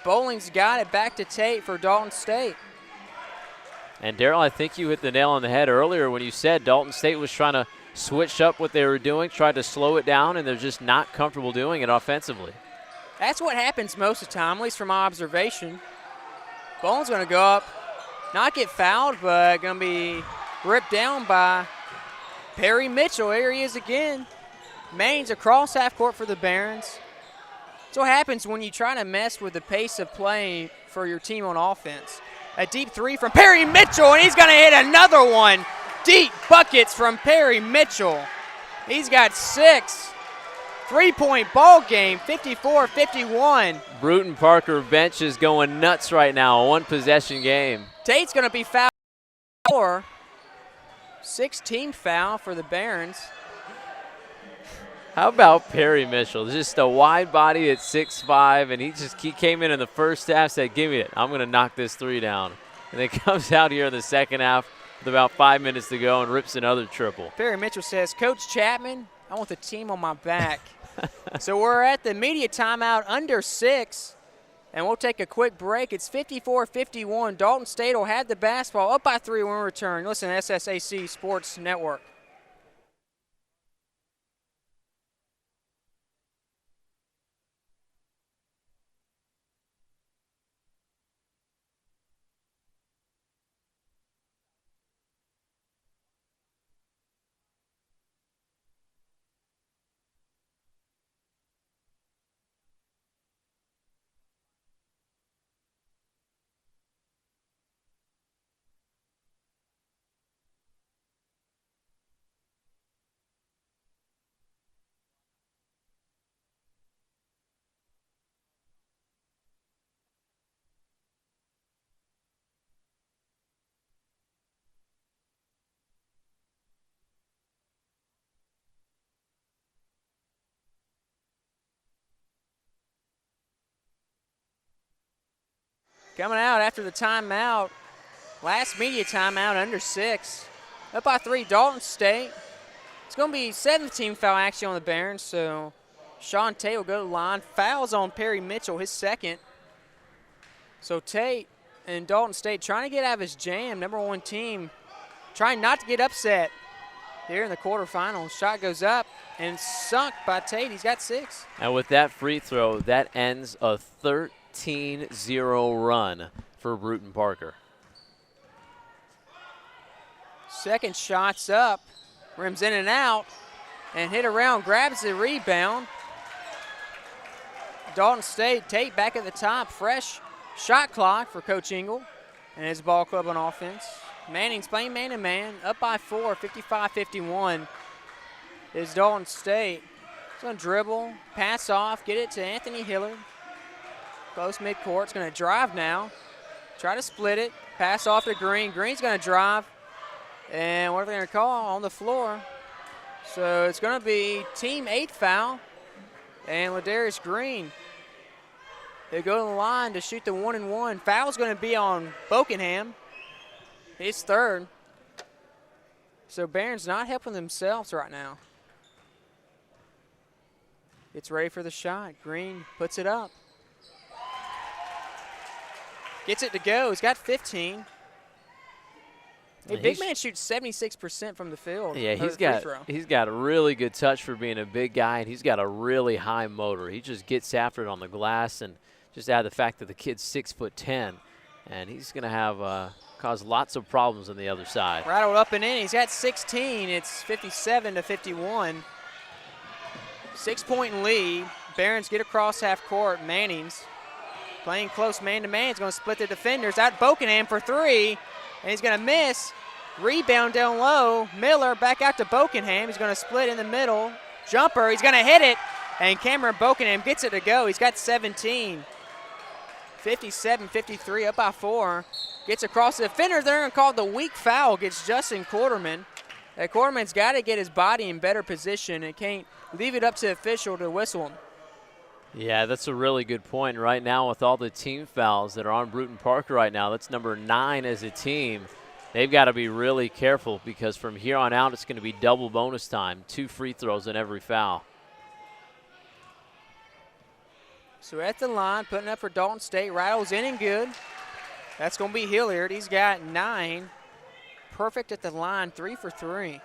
Bowling's got it back to Tate for Dalton State. And Daryl, I think you hit the nail on the head earlier when you said Dalton State was trying to switch up what they were doing, tried to slow it down, and they're just not comfortable doing it offensively. That's what happens most of the time, at least from my observation. Bowling's going to go up, not get fouled, but going to be ripped down by Perry Mitchell. Here he is again. Mannings across half court for the Barons. That's what happens when you try to mess with the pace of play for your team on offense. A deep 3 from Perry Mitchell, and he's going to hit another one. Deep buckets from Perry Mitchell. He's got 6 three-point ball game, 54-51. Brewton-Parker bench is going nuts right now, a one-possession game. Tate's going to be fouled for 6-team foul for the Barons. How about Perry Mitchell? Just a wide body at 6'5", and he came in the first half, said, give me it. I'm going to knock this three down. And then comes out here in the second half with about 5 minutes to go and rips another triple. Perry Mitchell says, Coach Chapman, I want the team on my back. So we're at the media timeout under 6, and we'll take a quick break. It's 54-51. Dalton State will have the basketball up by 3 when we return. Listen to SSAC Sports Network. Coming out after the timeout, last media timeout under 6. Up by 3, Dalton State. It's going to be 7th-team foul action on the Barons, so Sean Tate will go to the line. Fouls on Perry Mitchell, his second. So Tate and Dalton State trying to get out of his jam, number 1 team, trying not to get upset here in the quarterfinals. Shot goes up and sunk by Tate. He's got 6. And with that free throw, that ends a 13-0 run for Brewton-Parker. Second shot's up, rims in and out, and hit around, grabs the rebound. Dalton State, Tate back at the top, fresh shot clock for Coach Engel and his ball club on offense. Manning's playing man-to-man, up by 4, 55-51 is Dalton State. He's going to dribble, pass off, get it to Anthony Hillard. Close midcourt, it's going to drive now. Try to split it, pass off to Green. Green's going to drive, and what are they going to call on the floor? So it's going to be team 8th foul, and Ladarius Green. They go to the line to shoot the 1-and-1. Foul's going to be on Bokenham, his 3rd. So Barron's not helping themselves right now. Gets ready for the shot. Green puts it up. Gets it to go. He's got 15. Hey, big man shoots 76% from the field. Yeah, he's got a really good touch for being a big guy, and he's got a really high motor. He just gets after it on the glass, and just add the fact that the kid's 6'10", and he's going to have cause lots of problems on the other side. Rattled up and in. He's got 16. It's 57-51. 6-point lead. Barons get across half court. Manning's playing close man-to-man. He's going to split the defenders. Out Bokenham for 3, and he's going to miss. Rebound down low. Miller back out to Bokenham. He's going to split in the middle. Jumper. He's going to hit it, and Cameron Bokenham gets it to go. He's got 17. 57-53, up by 4. Gets across the defender there and called the weak foul. Gets Justin Quarterman. Quarterman's got to get his body in better position and can't leave it up to the official to whistle him. Yeah, that's a really good point. Right now, with all the team fouls that are on Brewton-Parker right now, that's number 9 as a team. They've got to be really careful because from here on out, it's going to be double bonus time, 2 free throws in every foul. So at the line, putting up for Dalton State. Rattles in and good. That's going to be Hilliard. He's got 9. Perfect at the line, 3 for 3.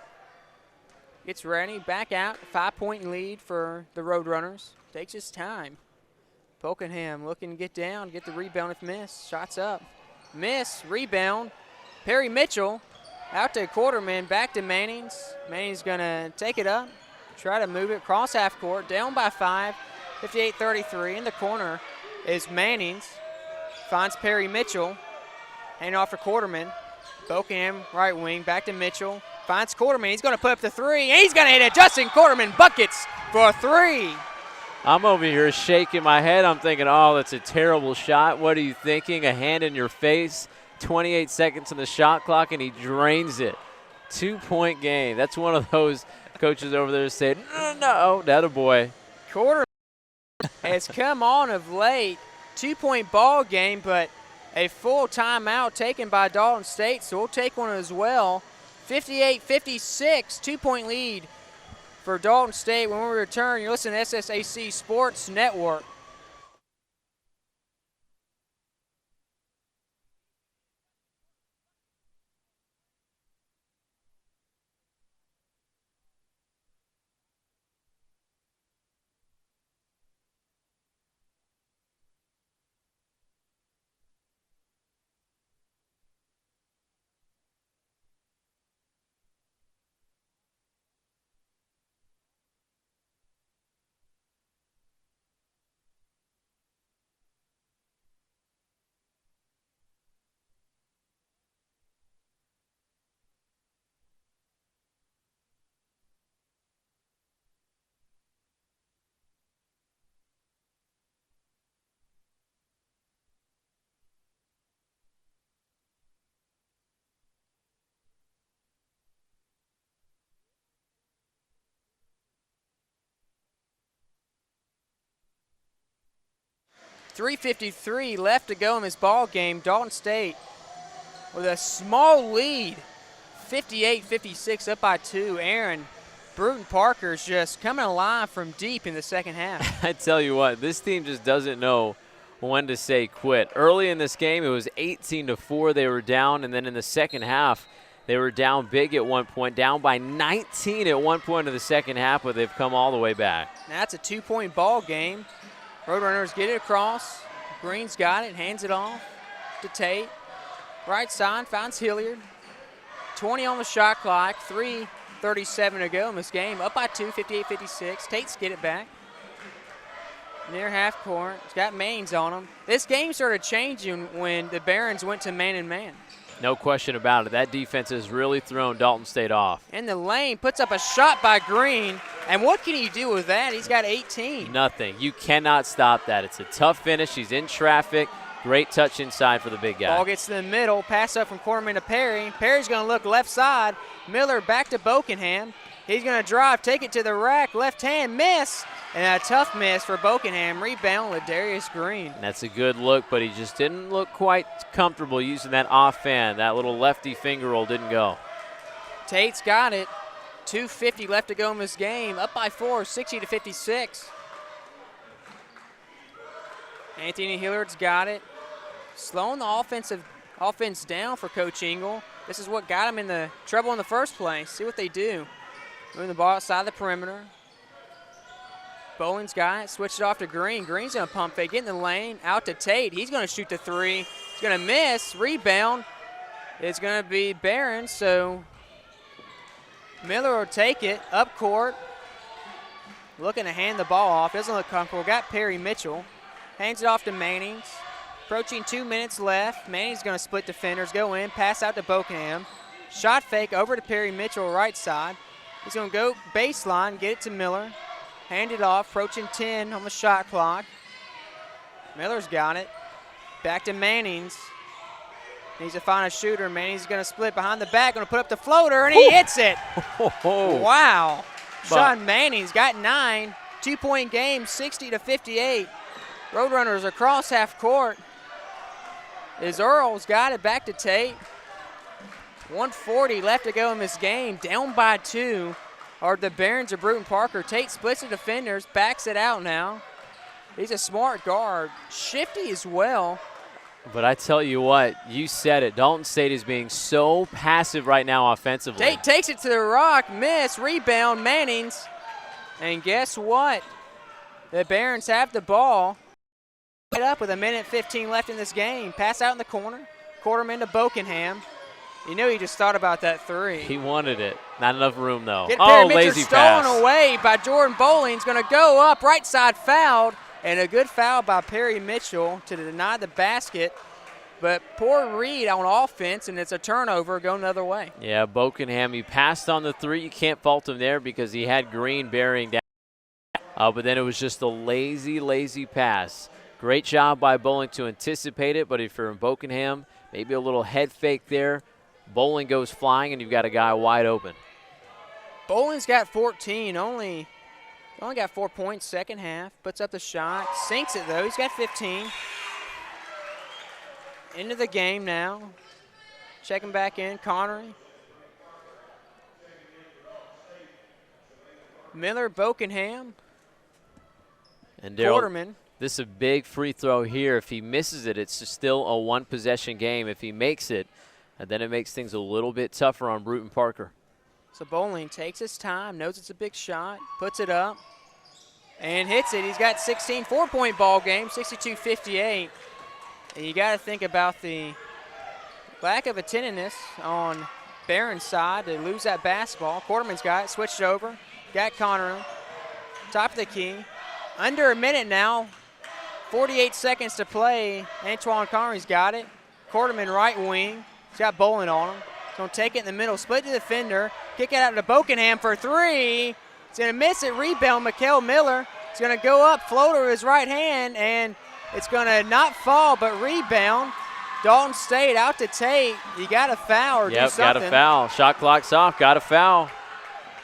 Gets ready, back out, 5-point lead for the Roadrunners. Takes his time. Bokenham looking to get down, get the rebound if miss. Shots up. Miss, rebound. Perry Mitchell out to Quarterman, back to Manning's. Manning's going to take it up, try to move it across half court, down by 5. 58-33. In the corner is Manning's. Finds Perry Mitchell. Hand off for Quarterman. Bokenham right wing. Back to Mitchell. Finds Quarterman. He's going to put up the three. And he's going to hit it. Justin Quarterman buckets for a three. I'm over here shaking my head. I'm thinking, oh, that's a terrible shot. What are you thinking? A hand in your face. 28 seconds on the shot clock, and he drains it. 2-point game. That's one of those coaches over there saying, no, that a boy. Quarterman has come on of late. 2-point ball game, but a full timeout taken by Dalton State, so we'll take one as well. 58-56, 2-point lead for Dalton State. When we return, you're listening to SSAC Sports Network. .353 left to go in this ball game. Dalton State with a small lead, 58-56, up by 2. Aaron, Brewton-Parker's just coming alive from deep in the second half. I tell you what, this team just doesn't know when to say quit. Early in this game, it was 18-4 they were down, and then in the second half, they were down big at one point, down by 19 at one point of the second half, but they've come all the way back. Now that's a 2-point ball game. Roadrunners get it across. Green's got it, hands it off to Tate. Right side, finds Hilliard. 20 on the shot clock, 3:37 to go in this game. Up by 2, 58-56. Tate's get it back. Near half court. It's got Mains on him. This game started changing when the Barons went to man-and-man. No question about it. That defense has really thrown Dalton State off. In the lane, puts up a shot by Green. And what can he do with that? He's got 18. Nothing. You cannot stop that. It's a tough finish. He's in traffic. Great touch inside for the big guy. Ball gets to the middle. Pass up from Quarterman to Perry. Perry's going to look left side. Miller back to Bokenham. He's going to drive, take it to the rack. Left hand, miss. And a tough miss for Bokenham. Rebound with Darius Green. And that's a good look, but he just didn't look quite comfortable using that offhand. That little lefty finger roll didn't go. Tate's got it. 2:50 left to go in this game. Up by 4, 60-56. Anthony Hilliard's got it. Slowing the offense down for Coach Engel. This is what got him in the trouble in the first place. See what they do. Moving the ball outside the perimeter. Bowling's got it. Switched it off to Green. Green's going to pump fake. Get in the lane. Out to Tate. He's going to shoot the three. He's going to miss. Rebound. It's going to be Barron, so Miller will take it up court. Looking to hand the ball off. Doesn't look comfortable. Got Perry Mitchell. Hands it off to Mannings. Approaching 2 minutes left. Mannings going to split defenders. Go in. Pass out to Bokenham. Shot fake over to Perry Mitchell, right side. He's going to go baseline, get it to Miller. Hand it off. Approaching 10 on the shot clock. Miller's got it. Back to Mannings. Needs to find a shooter. Mannings is going to split behind the back. Going to put up the floater, and he hits it. Wow. Sean Mannings got 9. 2-point game, 60-58. Roadrunners across half court. As Earl's got it back to Tate. 1:40 left to go in this game. Down by 2 are the Barons of Brewton-Parker. Tate splits the defenders, backs it out now. He's a smart guard. Shifty as well. But I tell you what, you said it. Dalton State is being so passive right now offensively. Tate takes it to the rock, miss, rebound, Mannings. And guess what? The Barons have the ball. Right up with 1:15 left in this game. Pass out in the corner. Quarterman to Bokenham. You know he just thought about that three. He wanted it. Not enough room, though. Lazy pass. Stolen away by Jordan Bowling's going to go up. Right side fouled. And a good foul by Perry Mitchell to deny the basket. But poor read on offense, and it's a turnover going the other way. Yeah, Bokenham, he passed on the 3. You can't fault him there because he had Green bearing down. But then it was just a lazy pass. Great job by Bowling to anticipate it, but if you're in Bokenham, maybe a little head fake there. Bowling goes flying, and you've got a guy wide open. Bowling's got 14, only got 4 points second half. Puts up the shot, sinks it though. He's got 15. Into the game now. Checking back in, Connery. Miller, Bokenham. And Quarterman. This is a big free throw here. If he misses it, it's still a one-possession game. If he makes it, then it makes things a little bit tougher on Brewton-Parker. So Bowling takes his time, knows it's a big shot, puts it up, and hits it. He's got 16, 4-point ball game, 62-58. And you got to think about the lack of attentiveness on Barron's side to lose that basketball. Quarterman's got it, switched over, got Connery, top of the key. Under a minute now, 48 seconds to play. Antoine Connery's got it. Quarterman right wing. He's got Bowling on him. He's going to take it in the middle, split to the defender, kick it out to Bokenham for 3. He's going to miss it, rebound, Mikael Miller. He's going to go up, floater with his right hand, and it's going to not fall, but rebound. Dalton State out to Tate. You got to foul or do something. Got a foul. Shot clock's off, got a foul.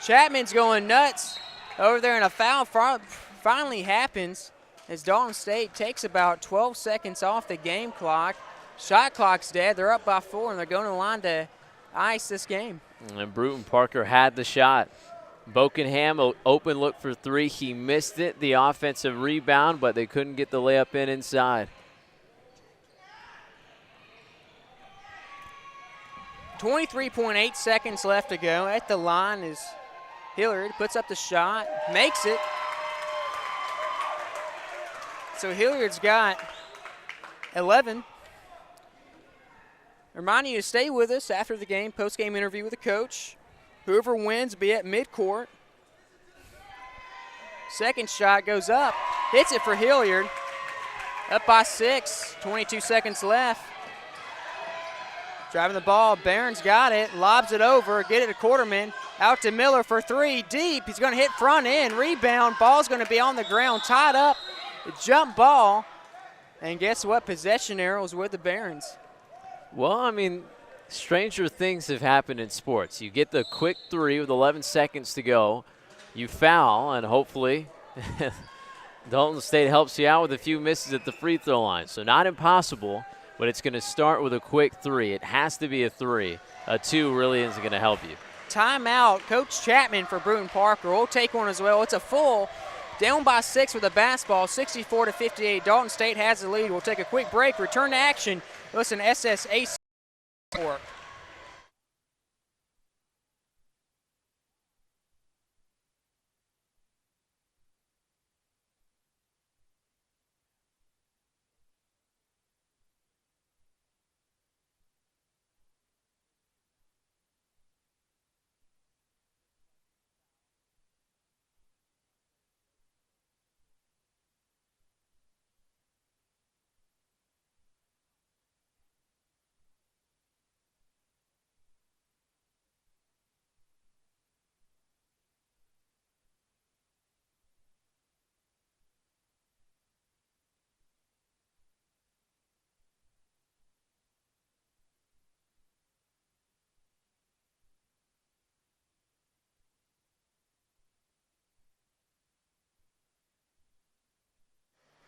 Chapman's going nuts over there, and a foul finally happens as Dalton State takes about 12 seconds off the game clock. Shot clock's dead. They're up by 4, and they're going to the line to ice this game. And Brewton-Parker had the shot. Bokenham, open look for 3. He missed it, the offensive rebound, but they couldn't get the layup in inside. 23.8 seconds left to go. At the line is Hilliard, puts up the shot, makes it. So Hilliard's got 11. Reminding you to stay with us after the game, post-game interview with the coach. Whoever wins will be at midcourt. Second shot goes up, hits it for Hilliard. Up by 6, 22 seconds left. Driving the ball, Barron's got it, lobs it over, get it to Quarterman. Out to Miller for 3, deep. He's going to hit front end, rebound. Ball's going to be on the ground, tied up. A jump ball. And guess what? Possession arrows with the Barons. Well, I mean, stranger things have happened in sports. You get the quick 3 with 11 seconds to go. You foul, and hopefully Dalton State helps you out with a few misses at the free throw line. So not impossible, but it's going to start with a quick 3. It has to be a 3. A 2 really isn't going to help you. Timeout. Coach Chapman for Brewton-Parker will take one as well. It's a full. Down by 6 with a basketball, 64-58. Dalton State has the lead. We'll take a quick break, return to action. Listen, SSAC.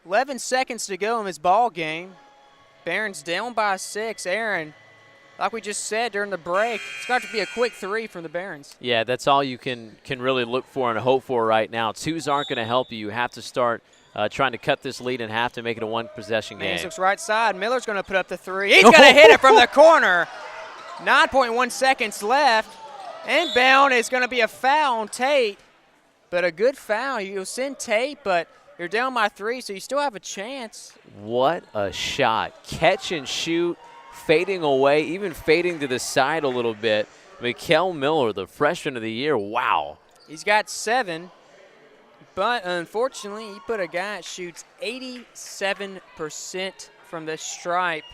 11 seconds to go in this ball game. Barron's down by 6. Aaron, like we just said during the break, it's got to be a quick 3 from the Barons. Yeah, that's all you can really look for and hope for right now. 2s aren't going to help you. You have to start trying to cut this lead in half to make it a one-possession game. Looks right side. Miller's going to put up the 3. He's going to hit it from the corner. 9.1 seconds left. Inbound is going to be a foul on Tate, but a good foul. You'll send Tate, but you're down by 3, so you still have a chance. What a shot. Catch and shoot, fading away, even fading to the side a little bit. Mikael Miller, the freshman of the year, wow. He's got 7, but unfortunately, he put a guy that shoots 87% from the stripe.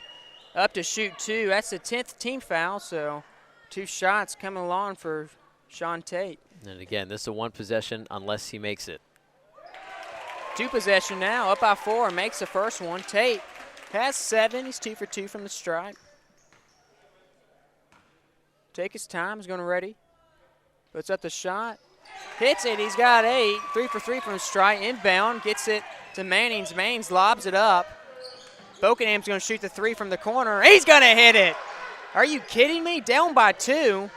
up to shoot 2. That's the 10th team foul, so 2 shots coming along for Sean Tate. And again, this is a 1 possession unless he makes it. 2 possession now, up by 4, makes the first one. Tate has 7. He's 2 for 2 from the stripe. Take his time, he's going to ready. Puts up the shot. Hits it, he's got 8. 3 for 3 from the stripe. Inbound, gets it to Mannings. Mannings lobs it up. Bokenham's going to shoot the 3 from the corner. He's going to hit it. Are you kidding me? Down by 2.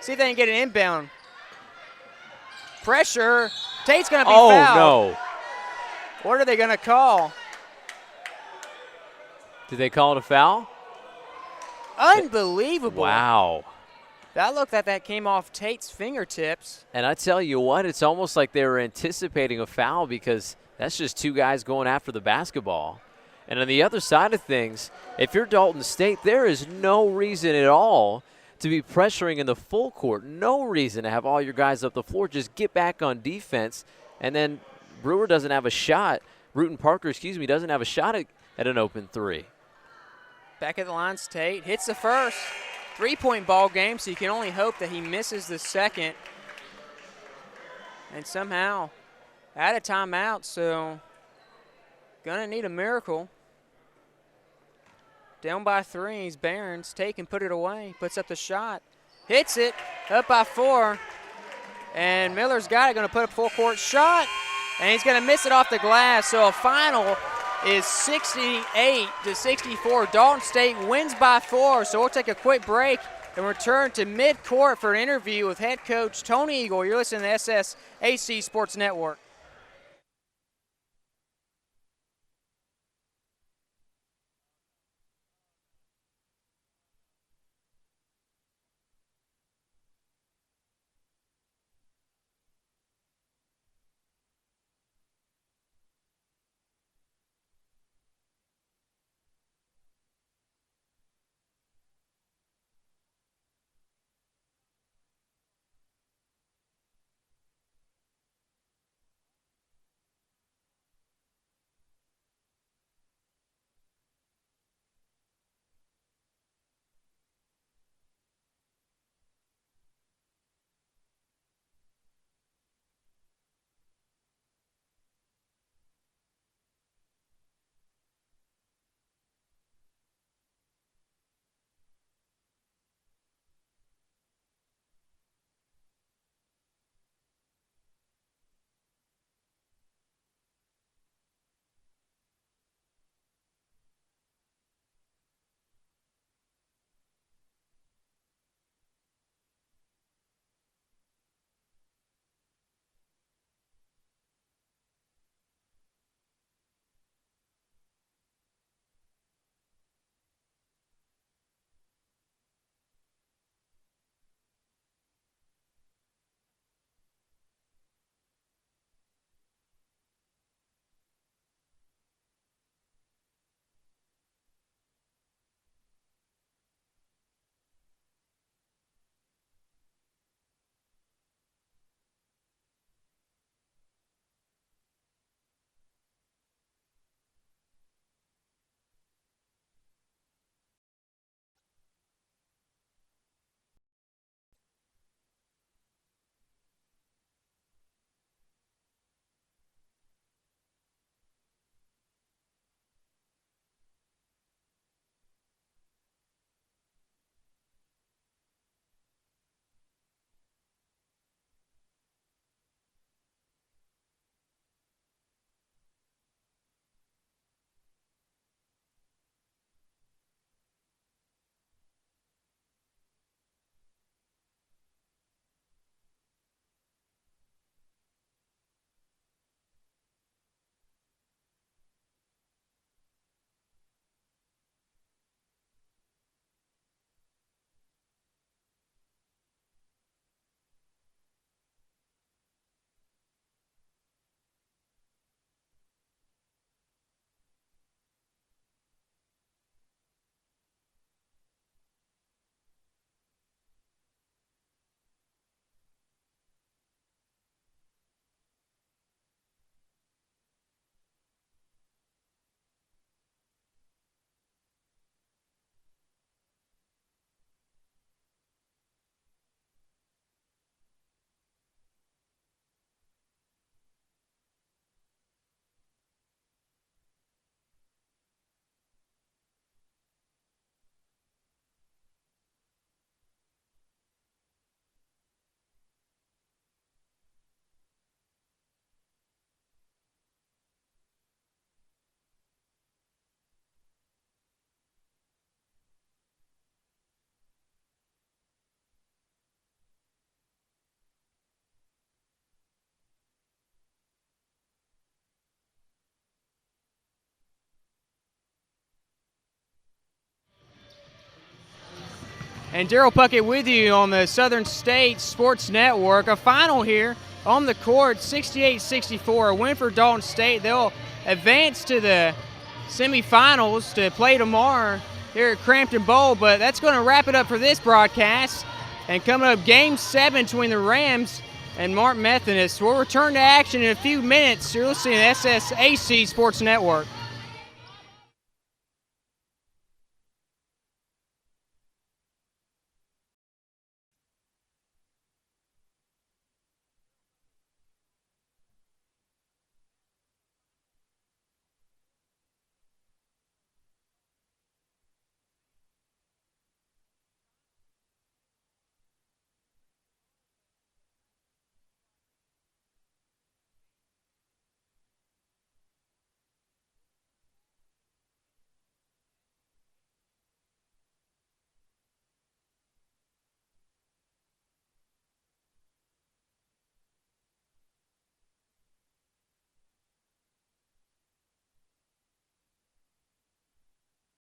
See if they can get an inbound. Pressure. Tate's going to be fouled. Oh, no. What are they going to call? Did they call it a foul? Unbelievable. Wow. That looked like that came off Tate's fingertips. And I tell you what, it's almost like they were anticipating a foul because that's just 2 guys going after the basketball. And on the other side of things, if you're Dalton State, there is no reason at all to be pressuring in the full court. No reason to have all your guys up the floor. Just get back on defense. And then Brewer doesn't have a shot. Brewton-Parker, doesn't have a shot at an open 3. Back at the lines, Tate hits the first. 3-point ball game, so you can only hope that he misses the second. And somehow out of timeout, so gonna need a miracle. Down by 3, he's Barons. Tate can put it away, puts up the shot. Hits it, up by 4. And Miller's got it, gonna put up full court shot. And he's gonna miss it off the glass, so a final is 68-64. Dalton State wins by 4, so we'll take a quick break and return to mid-court for an interview with head coach Tony Eagle. You're listening to SSAC Sports Network. And Daryl Puckett with you on the Southern States Sports Network. A final here on the court, 68-64, a win for Dalton State. They'll advance to the semifinals to play tomorrow here at Crampton Bowl, but that's going to wrap it up for this broadcast. And coming up, Game 7 between the Rams and Martin Methodist. We'll return to action in a few minutes. You're listening to SSAC Sports Network.